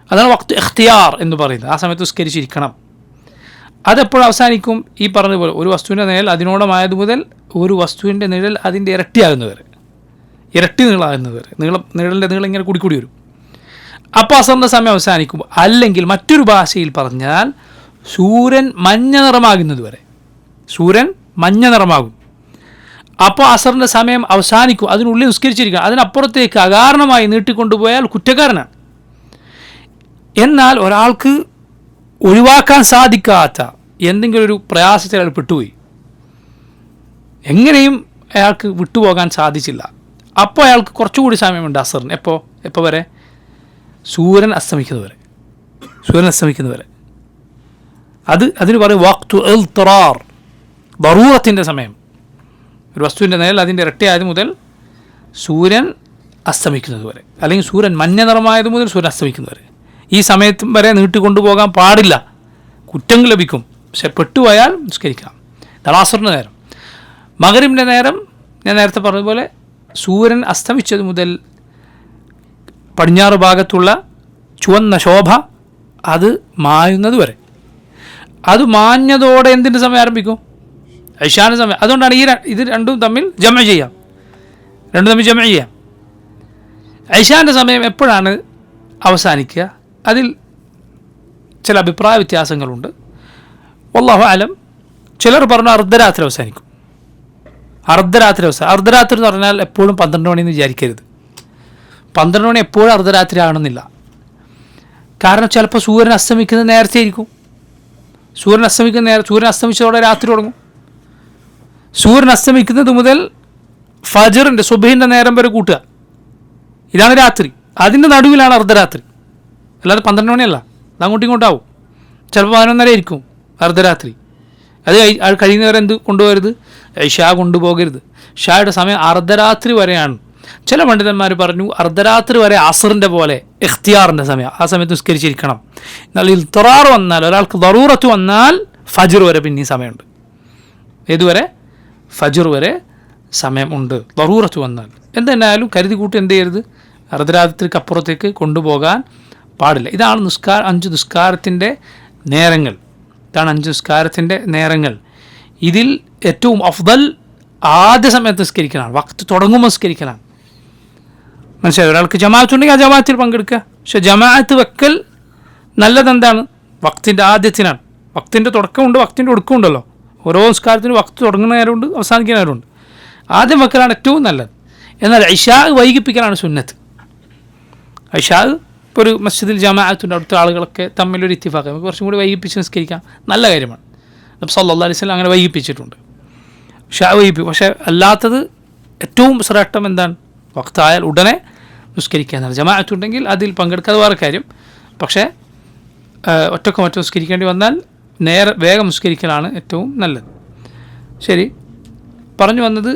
അതാണ് വഖ്തു ഇഖ്തിയാർ എന്ന് പറയുന്നത്. ആ സമയത്ത് നിസ്കരിച്ചിരിക്കണം. അതെപ്പോഴും അവസാനിക്കും? ഈ പറഞ്ഞതുപോലെ ഒരു വസ്തുവിൻ്റെ നിഴൽ അതിനോടമായത് മുതൽ ഒരു വസ്തുവിൻ്റെ നിഴൽ അതിൻ്റെ ഇരട്ടിയാകുന്നവരെ, ഇരട്ടി നീളാകുന്നവരെ, നിഴലിൻ്റെ നീളം ഇങ്ങനെ കൂടിക്കൂടി വരും. അപ്പോൾ അസറിൻ്റെ സമയം അവസാനിക്കും. അല്ലെങ്കിൽ മറ്റൊരു ഭാഷയിൽ പറഞ്ഞാൽ സൂര്യൻ മഞ്ഞ നിറമാകുന്നത് വരെ, സൂര്യൻ മഞ്ഞ നിറമാകും. അപ്പോൾ അസറിൻ്റെ സമയം അവസാനിക്കും. അതിനുള്ളിൽ നിസ്കരിച്ചിരിക്കണം. അതിനപ്പുറത്തേക്ക് അകാരണമായി നീട്ടിക്കൊണ്ടുപോയാൽ കുറ്റക്കാരനാണ്. എന്നാൽ ഒരാൾക്ക് ഒഴിവാക്കാൻ സാധിക്കാത്ത എന്തെങ്കിലും ഒരു പ്രയാസത്തിൽ അയാൾ പെട്ടുപോയി, എങ്ങനെയും അയാൾക്ക് വിട്ടുപോകാൻ സാധിച്ചില്ല, അപ്പോൾ അയാൾക്ക് കുറച്ചുകൂടി സമയമുണ്ട് അസറിന്. എപ്പോൾ വരെ? സൂര്യൻ അസ്തമിക്കുന്നവരെ. അതിന് പറയും വഖ്തു ഇൽതിറാർ, ദറൂറത്തിൻ്റെ സമയം. ഒരു വസ്തുവിൻ്റെ നിഴൽ അതിൻ്റെ ഇരട്ടിയായത് മുതൽ സൂര്യൻ അസ്തമിക്കുന്നത് വരെ, അല്ലെങ്കിൽ സൂര്യൻ മഞ്ഞ നിറമായത് മുതൽ സൂര്യൻ അസ്തമിക്കുന്നത് വരെ. ഈ സമയത്തും വരെ നീട്ടിക്കൊണ്ടുപോകാൻ പാടില്ല, കുറ്റം ലഭിക്കും. പക്ഷെ പെട്ടുപോയാൽ നിസ്കരിക്കാം. ഇതാണ് അസറിൻ്റെ നേരം. മഗ്രിബിൻ്റെ നേരം ഞാൻ നേരത്തെ പറഞ്ഞതുപോലെ സൂര്യൻ അസ്തമിച്ചത് മുതൽ പടിഞ്ഞാറ് ഭാഗത്തുള്ള ചുവന്ന ശോഭ അത് മായുന്നത് വരെ. അത് മാഞ്ഞതോടെ എന്തിൻ്റെ സമയം ആരംഭിക്കും? ഇശാൻ്റെ സമയം. അതുകൊണ്ടാണ് ഇത് രണ്ടും തമ്മിൽ ജമ ചെയ്യാം. ഇശാൻ്റെ സമയം എപ്പോഴാണ് അവസാനിക്കുക? അതിൽ ചില അഭിപ്രായ വ്യത്യാസങ്ങളുണ്ട്. വല്ലാഹു അലം. ചിലർ പറഞ്ഞു അർദ്ധരാത്രി അവസാനിക്കും. അർദ്ധരാത്രി എന്ന് പറഞ്ഞാൽ എപ്പോഴും 12 മണിയെന്ന് വിചാരിക്കരുത്. 12 മണി എപ്പോഴും അർദ്ധരാത്രി ആകണമെന്നില്ല. കാരണം ചിലപ്പോൾ സൂര്യൻ അസ്തമിക്കുന്നത് നേരത്തെ ആയിരിക്കും. സൂര്യൻ അസ്തമിച്ചതോടെ രാത്രി തുടങ്ങും. സൂര്യൻ അസ്തമിക്കുന്നത് മുതൽ ഫജറിൻ്റെ സുബഹിൻ്റെ നേരം വരെ കൂട്ടുക, ഇതാണ് രാത്രി. അതിൻ്റെ നടുവിലാണ് അർദ്ധരാത്രി, അല്ലാതെ 12 മണിയല്ല. അത് അങ്ങോട്ടും ഇങ്ങോട്ടാവും. ചിലപ്പോൾ 11:30 ആയിരിക്കും അർദ്ധരാത്രി. അത് കഴിയുന്നവരെ എന്ത് കൊണ്ടുപോകരുത്? ഇശാ കൊണ്ടുപോകരുത്. ഇശായുടെ സമയം അർദ്ധരാത്രി വരെയാണ്. ചില പണ്ഡിതന്മാർ പറഞ്ഞു അർദ്ധരാത്രി വരെ അസറിൻ്റെ പോലെ ഇഖ്തിയാറിൻ്റെ സമയം, ആ സമയത്ത് നിസ്കരിച്ചിരിക്കണം. എന്നാൽ ഇൽതിറാർ വന്നാൽ, ഒരാൾക്ക് ദറൂറത്ത് വന്നാൽ ഫജ്ർ വരെ പിന്നെ സമയമുണ്ട്. ഏതുവരെ? ഫജ്ർ വരെ സമയം ഉണ്ട് ദറൂറത്ത് വന്നാൽ. എന്തെന്നാലും കരുതി കൂട്ടി എന്ത് ചെയ്യരുത്? അർദ്ധരാത്രിക്ക് അപ്പുറത്തേക്ക് കൊണ്ടുപോകാൻ പാടില്ല. ഇതാണ് 5 നിസ്കാരത്തിൻ്റെ നേരങ്ങൾ. ഇതിൽ ഏറ്റവും അഫ്ദൽ ആദ്യ സമയത്ത് നിസ്കരിക്കലാണ്, വഖ്ത് തുടങ്ങുമ്പോൾ നിസ്കരിക്കലാണ്. മനസ്സിലായി? ഒരാൾക്ക് ജമാഅത്ത് ഉണ്ടെങ്കിൽ ആ ജമാഅത്തിൽ പങ്കെടുക്കുക. പക്ഷെ ജമാഅത്ത് വെക്കൽ നല്ലതെന്താണ്? വക്തിൻ്റെ ആദ്യത്തിനാണ്. വക്തിൻ്റെ തുടക്കമുണ്ട്, വക്തിൻ്റെ ഒടുക്കമുണ്ടല്ലോ. ഓരോ നിസ്കാരത്തിനും വക്ത് തുടങ്ങുന്ന നേരമുണ്ട്, അവസാനിക്കുന്ന നേരമുണ്ട്. ആദ്യം വെക്കലാണ് ഏറ്റവും നല്ലത്. എന്നാൽ ഇശാ വൈകിപ്പിക്കലാണ് സുന്നത്ത്. ഇശാ ഇപ്പോൾ ഒരു മസ്ജിദിൽ ജമാഅത്തുണ്ട്, അടുത്ത ആളുകളൊക്കെ തമ്മിലൊരു ഇത്തിഫാഖ്, നമുക്ക് കുറച്ചും കൂടി വൈകിപ്പിച്ച് നിസ്കരിക്കാം, നല്ല കാര്യമാണ്. നബി സല്ലല്ലാഹു അലൈഹി വസല്ലം അങ്ങനെ വൈകിപ്പിച്ചിട്ടുണ്ട്. ഇശാ വൈകിപ്പിക്കും. പക്ഷേ അല്ലാത്തത് ഏറ്റവും ശ്രേഷ്ഠം എന്താണ്? വക്തായാൽ ഉടനെ നിസ്കരിക്കാനാണ്. ജമാഅത്തുണ്ടെങ്കിൽ അതിൽ പങ്കെടുക്കാതെ വേറെ കാര്യം. പക്ഷേ ഒറ്റക്ക് മറ്റോ നിസ്കരിക്കേണ്ടി വന്നാൽ വേഗം നിസ്കരിക്കലാണ് ഏറ്റവും നല്ലത്. ശരി, പറഞ്ഞു വന്നത്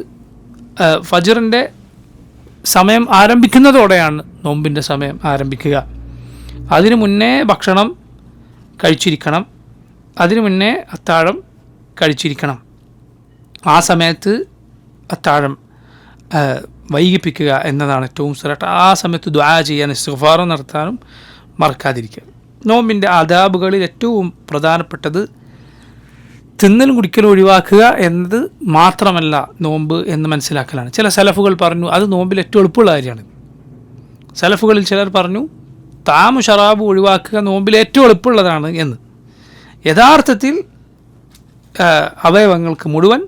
ഫജ്റിൻ്റെ സമയം ആരംഭിക്കുന്നതോടെയാണ് നോമ്പിൻ്റെ സമയം ആരംഭിക്കുക. അതിനു മുന്നേ ഭക്ഷണം കഴിച്ചിരിക്കണം, അതിനു മുന്നേ അത്താഴം കഴിച്ചിരിക്കണം. ആ സമയത്ത് അത്താഴം വൈകിപ്പിക്കുക എന്നതാണ് ഏറ്റവും ശ്രേഷ്ഠ. ആ സമയത്ത് ദുആ ചെയ്യാൻ, ഇസ്തിഗ്ഫാർ നടത്താനും മറക്കാതിരിക്കുക. നോമ്പിൻ്റെ ആദാബുകളിൽ ഏറ്റവും പ്രധാനപ്പെട്ടത് തിന്നലും കുടിക്കലും ഒഴിവാക്കുക എന്നത് മാത്രമല്ല നോമ്പ് എന്ന് മനസ്സിലാക്കലാണ്. ചില സലഫുകൾ പറഞ്ഞു അത് നോമ്പിൽ ഏറ്റവും എളുപ്പമുള്ള കാര്യമാണ്. സലഫുകളിൽ ചിലർ പറഞ്ഞു താമു ഷറാബ് ഒഴിവാക്കുക നോമ്പിൽ ഏറ്റവും എളുപ്പമുള്ളതാണ് എന്ന്. യഥാർത്ഥത്തിൽ അവയവങ്ങൾക്ക് മുഴുവൻ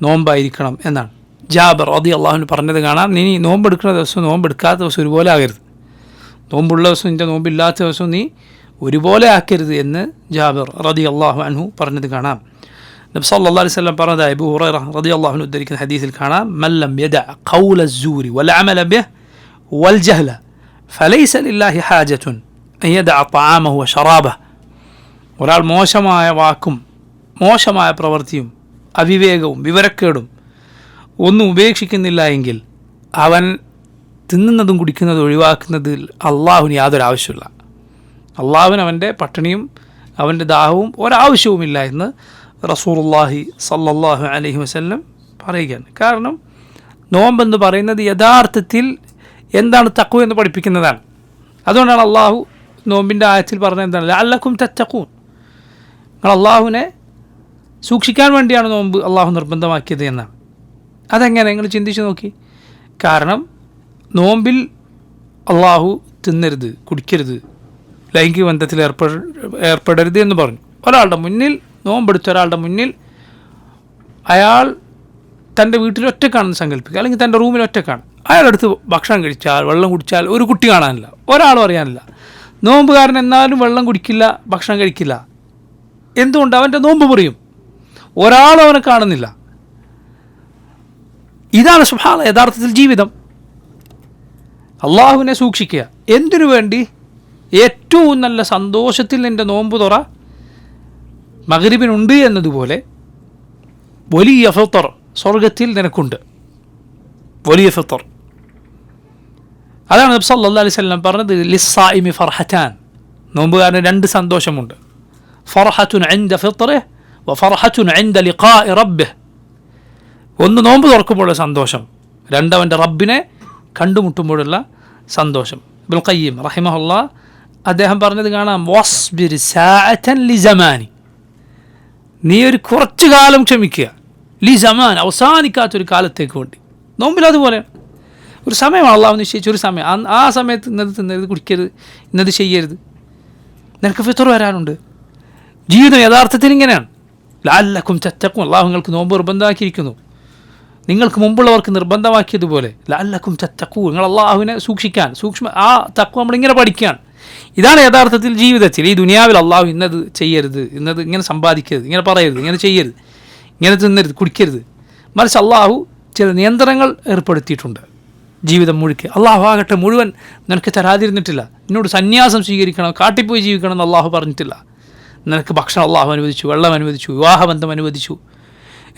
നോമ്പായിരിക്കണം എന്നാണ്. ജാബർ റളിയല്ലാഹു അൻഹു പറഞ്ഞത് കാണാം, നീ നോമ്പെടുക്കുന്ന ദിവസം നോമ്പെടുക്കാത്ത ദിവസം ഒരുപോലെ ആകരുത്, നോമ്പുള്ള ദിവസം നിൻ്റെ നോമ്പില്ലാത്ത ദിവസം നീ ഒരുപോലെ ആക്കരുത് എന്ന് ജാബിർ റളിയല്ലാഹു അൻഹു പറഞ്ഞത് കാണാം. നബി സല്ലല്ലാഹു അലൈഹി വസല്ലം പറഞ്ഞത് അബൂ ഹുറൈറ റളിയല്ലാഹു അൻഹു ഉദ്ധരിക്കുന്ന ഹദീസിൽ കാണാം, മൻ ലം യദഅ ഖൗല അസ്സൂരി വൽ അമല ബിഹി വൽ ജഹല ഫലൈസ ലില്ലാഹി ഹാജത്തുൻ അൻ യദഅ തആമഹു വശറാബഹു. ഒരാൾ മോശമായ വാക്കും മോശമായ പ്രവൃത്തിയും അവിവേകവും വിവരക്കേടും ഒന്നും ഉപേക്ഷിക്കുന്നില്ല എങ്കിൽ അവൻ തിന്നുന്നതും കുടിക്കുന്നതും ഒഴിവാക്കുന്നതിൽ അള്ളാഹുവിന് യാതൊരു ആവശ്യമില്ല. അള്ളാഹുവിന് അവൻ്റെ പട്ടിണിയും അവൻ്റെ ദാഹവും ഒരാവശ്യവുമില്ല എന്ന് റസൂലുള്ളാഹി സ്വല്ലല്ലാഹു അലൈഹി വസല്ലം പറയുകയാണ്. കാരണം നോമ്പെന്ന് പറയുന്നത് യഥാർത്ഥത്തിൽ എന്താണ് തഖ്വ എന്ന് പഠിപ്പിക്കുന്നതാണ്. അതുകൊണ്ടാണ് അള്ളാഹു നോമ്പിൻ്റെ ആയത്തിൽ പറഞ്ഞത് എന്താണ്, ലഅല്ലക്കും തത്തഖൂൻ, നിങ്ങൾ അള്ളാഹുവിനെ സൂക്ഷിക്കാൻ വേണ്ടിയാണ് നോമ്പ് അള്ളാഹു നിർബന്ധമാക്കിയത് എന്നാണ്. അതെങ്ങനെ നിങ്ങൾ ചിന്തിച്ച് നോക്കി. കാരണം നോമ്പിൽ അള്ളാഹു തിന്നരുത്, കുടിക്കരുത്, ലൈംഗിക ബന്ധത്തിൽ ഏർപ്പെടരുത് എന്ന് പറഞ്ഞു. ഒരാളുടെ മുന്നിൽ നോമ്പെടുത്ത ഒരാളുടെ മുന്നിൽ അയാൾ തൻ്റെ വീട്ടിൽ ഒറ്റക്കാണെന്ന് സങ്കല്പിക്കുക, അല്ലെങ്കിൽ തൻ്റെ റൂമിൽ ഒറ്റക്കാണ്. അയാളടുത്ത് ഭക്ഷണം കഴിച്ചാൽ വെള്ളം കുടിച്ചാൽ ഒരു കുട്ടി കാണാനില്ല, ഒരാളും അറിയാനില്ല. നോമ്പുകാരൻ എന്നാലും വെള്ളം കുടിക്കില്ല, ഭക്ഷണം കഴിക്കില്ല. എന്തുകൊണ്ട്? അവൻ്റെ നോമ്പ് മുറിയും, ഒരാളും അവനെ കാണുന്നില്ല. ഇതാണ് സുബ്ഹാന യഥാർത്ഥത്തിൽ ജീവിതം. അള്ളാഹുവിനെ സൂക്ഷിക്കുക. എന്തിനു വേണ്ടി? ഏറ്റവും നല്ല സന്തോഷത്തിൽ നിൻ്റെ നോമ്പ് തുറ മഗ്രിബിനുണ്ട് എന്നതുപോലെ വലിയ ഫിത്ർ സ്വർഗത്തിൽ നിനക്കുണ്ട്, വലിയ ഫിത്ർ. അതാണ് നബി സല്ലല്ലാഹു അലൈഹി വസല്ലം പറഞ്ഞത്, ലിസ്സായിമി ഫർഹത്താൻ, നോമ്പുകാരന് രണ്ട് സന്തോഷമുണ്ട്. ഫർഹത്തുൻ ഇൻദ ഫിത്റിഹി വ ഫർഹത്തുൻ ഇൻദ ലിഖാഇ റബ്ബിഹി. ഒന്ന് നോമ്പ് തുറക്കുമ്പോഴുള്ള സന്തോഷം, രണ്ടവൻ്റെ റബ്ബിനെ കണ്ടുമുട്ടുമ്പോഴുള്ള സന്തോഷം. ഇബ്നുൽ ഖയ്യിം റഹിമഹുല്ലാഹ് അദ്ദേഹം പറഞ്ഞത് കാണാം, വസ്ബിർ സാഅതൻ ലിസമാനി, നീ ഒരു കുറച്ചു കാലം ക്ഷമിക്കുക, ലിസമാൻ അവസാനിക്കാത്തൊരു കാലത്തേക്ക് വേണ്ടി. നോമ്പിൽ അതുപോലെ ഒരു സമയമാണ് അള്ളാഹു നിശ്ചയിച്ച ഒരു സമയം. ആ സമയത്ത് ഇന്നത് തിന്നരുത്, കുടിക്കരുത്, ഇന്നത് ചെയ്യരുത്. നിനക്ക് ഫിത്ർ വരാനുണ്ട്. ജീവിതം യഥാർത്ഥത്തിൽ ഇങ്ങനെയാണ്. ലഅല്ലക്കും തത്തഖൂൻ, അള്ളാഹു നിങ്ങൾക്ക് നോമ്പ് നിർബന്ധമാക്കിയിരിക്കുന്നു, നിങ്ങൾക്ക് മുമ്പുള്ളവർക്ക് നിർബന്ധമാക്കിയതുപോലെ. ലഅല്ലക്കും തത്തഖൂൻ, നിങ്ങൾ അള്ളാഹുവിനെ സൂക്ഷിക്കാൻ, ആ തഖ്വ നമ്മളിങ്ങനെ പഠിക്കാൻ. ഇതാണ് യഥാർത്ഥത്തിൽ ജീവിതത്തിൽ. ഈ ദുനിയാവിൽ അള്ളാഹു ഇന്നത് ചെയ്യരുത്, ഇന്നത് ഇങ്ങനെ സമ്പാദിക്കരുത്, ഇങ്ങനെ പറയരുത്, ഇങ്ങനെ ചെയ്യരുത്, ഇങ്ങനെ തിന്നരുത്, കുടിക്കരുത്. മറിച്ച് അള്ളാഹു ചില നിയന്ത്രണങ്ങൾ ഏർപ്പെടുത്തിയിട്ടുണ്ട് ജീവിതം മുഴുക്കെ. അള്ളാഹു ആകട്ടെ മുഴുവൻ നിനക്ക് തരാതിരുന്നിട്ടില്ല. എന്നോട് സന്യാസം സ്വീകരിക്കണം, കാട്ടിപ്പോയി ജീവിക്കണം എന്ന് അള്ളാഹു പറഞ്ഞിട്ടില്ല. നിനക്ക് ഭക്ഷണം അള്ളാഹു അനുവദിച്ചു, വെള്ളം അനുവദിച്ചു, വിവാഹബന്ധം അനുവദിച്ചു.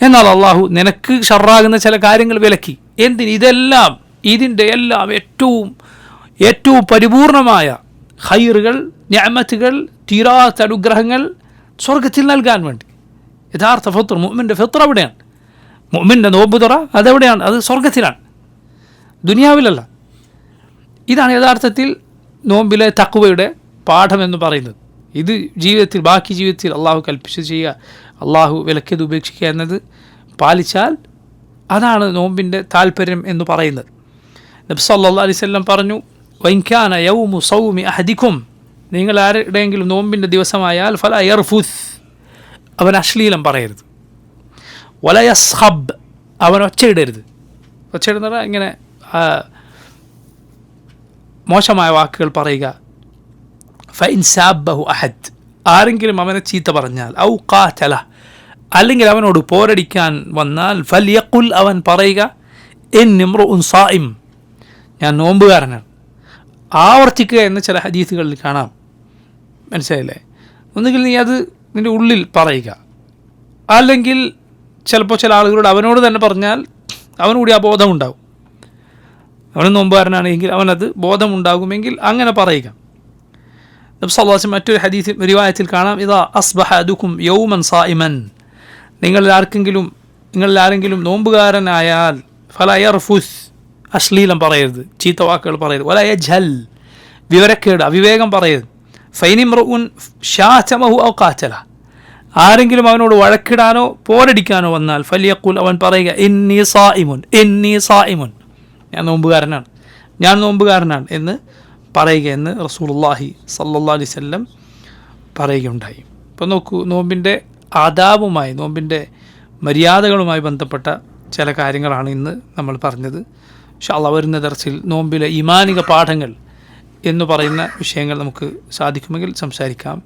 എന്നാൽ അള്ളാഹു നിനക്ക് ഷർറാകുന്ന ചില കാര്യങ്ങൾ വിലക്കി. എന്തിന്? ഇതിൻ്റെ എല്ലാം ഏറ്റവും പരിപൂർണമായ ഖൈറുകൾ, നിഅമത്തുകൾ, തീരാത്ത അനുഗ്രഹങ്ങൾ സ്വർഗത്തിൽ നൽകാൻ വേണ്ടി. യഥാർത്ഥ ഫിത്ർ, മുഅ്മിൻ്റെ ഫിത്ർ എവിടെയാണ്? മുഅ്മിൻ്റെ നോമ്പ് തുറ അതെവിടെയാണ്? അത് സ്വർഗത്തിലാണ്, ദുനിയാവിലല്ല. ഇതാണ് യഥാർത്ഥത്തിൽ നോമ്പിലെ തഖ്വയുടെ പാഠമെന്ന് പറയുന്നത്. ഇത് ജീവിതത്തിൽ, ബാക്കി ജീവിതത്തിൽ അള്ളാഹു കൽപ്പിച്ച് ചെയ്യുക, അള്ളാഹു വിലക്കിയത് ഉപേക്ഷിക്കുക എന്നത് പാലിച്ചാൽ അതാണ് നോമ്പിൻ്റെ താല്പര്യം എന്ന് പറയുന്നത്. നബി സല്ലല്ലാഹു അലൈഹി വസല്ലം പറഞ്ഞു, വഇൻ കാന യൗമു സൗമി അഹദികും നിങ്ങൾ ആരുടെയെങ്കിലും നോമ്പിൻ്റെ ദിവസമായാൽ ഫല യർഫുസ്, അവൻ അശ്ലീലം പറയരുത്. വല യസ്ഹബ്, അവൻ ഒച്ചയിടരുത്. ഒച്ചയിടുന്ന പറഞ്ഞാൽ ഇങ്ങനെ മോശമായ വാക്കുകൾ പറയുക. ഫൈൻ സാബഹു അഹദ്, ആരെങ്കിലും അവനെ ചീത്ത പറഞ്ഞാൽ, ഔ ഖാതല, അല്ലെങ്കിൽ അവനോട് പോരടിക്കാൻ വന്നാൽ, ഫൽയഖുൽ, അവൻ പറയുക, ഇന്നിമ്രുഉൻ സായിം, ഞാൻ നോമ്പുകാരനാണ്. ആവർത്തിക്കുക എന്ന് ചില ഹദീസുകളിൽ കാണാം. മനസ്സിലായില്ലേ? ഒന്നുകിൽ നീ അത് നിൻ്റെ ഉള്ളിൽ പറയുക, അല്ലെങ്കിൽ ചിലപ്പോൾ ചില ആളുകളോട് അവനോട് തന്നെ പറഞ്ഞാൽ അവനുകൂടി ആ ബോധമുണ്ടാകും. അവൻ നോമ്പുകാരനാണെങ്കിൽ അവനത് ബോധമുണ്ടാകുമെങ്കിൽ അങ്ങനെ പറയുക. നബി സല്ലല്ലാഹു അലൈഹി വസല്ലം മറ്റൊരു ഹദീസിൽ റിവായത്തിൽ കാണാം, ഇദാ അസ്ബഹ അദുക്കും യൗമൻ സായിമൻ, നിങ്ങളിൽ ആരെങ്കിലും നോമ്പുകാരനായാൽ ഫല യർഫുസ്, അശ്ലീലം പറയരുത്, ചീത്ത വാക്കുകൾ പറയരുത്. വല യജ്ഹൽ, വിവരക്കേട്, അവിവേകം പറയരുത്. ഫൈനിമ്രുഉൻ ശാതമഹു ഔ ഖാതല, ആരെങ്കിലും അവനോട് വഴക്കിടാനോ പോരടിക്കാനോ വന്നാൽ, ഫലിയഖുൽ, അവൻ പറയുക, ഇന്നി സായിമുൻ, ഞാൻ നോമ്പുകാരനാണ് എന്ന് പറയുക എന്ന് റസൂലുള്ളാഹി സ്വല്ലല്ലാഹു അലൈഹി വസല്ലം പറയുകയുണ്ടായി. ഇപ്പോൾ നോക്കൂ, നോമ്പിൻ്റെ ആദാബുമായി, നോമ്പിൻ്റെ മര്യാദകളുമായി ബന്ധപ്പെട്ട ചില കാര്യങ്ങളാണ് ഇന്ന് നമ്മൾ പറഞ്ഞത്. ഇൻഷാ അല്ലാഹ് വരുന്ന ദർസിൽ നോമ്പിലെ ഈമാനിക പാഠങ്ങൾ എന്ന് പറയുന്ന വിഷയങ്ങൾ നമുക്ക് സാധിക്കുമെങ്കിൽ സംസാരിക്കാം.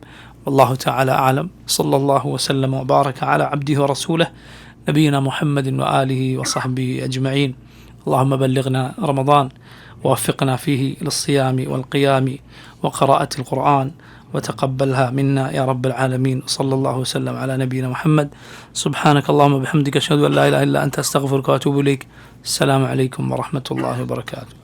വല്ലാഹു തആല ആലം. സല്ലല്ലാഹു വസല്ലം വബാറക അലാ അബ്ദിഹി വറസൂലിഹി നബിയിന മുഹമ്മദിൻ വആലിഹി വസഹ്ബിഹി അജ്മഈൻ. اللهم بلغنا رمضان ووفقنا فيه للصيام والقيام وقراءة القرآن وتقبلها منا يا رب العالمين. صلى الله وسلم على نبينا محمد. سبحانك اللهم وبحمدك أشهد أن لا إله إلا أنت أستغفرك وأتوب إليك. السلام عليكم ورحمة الله وبركاته.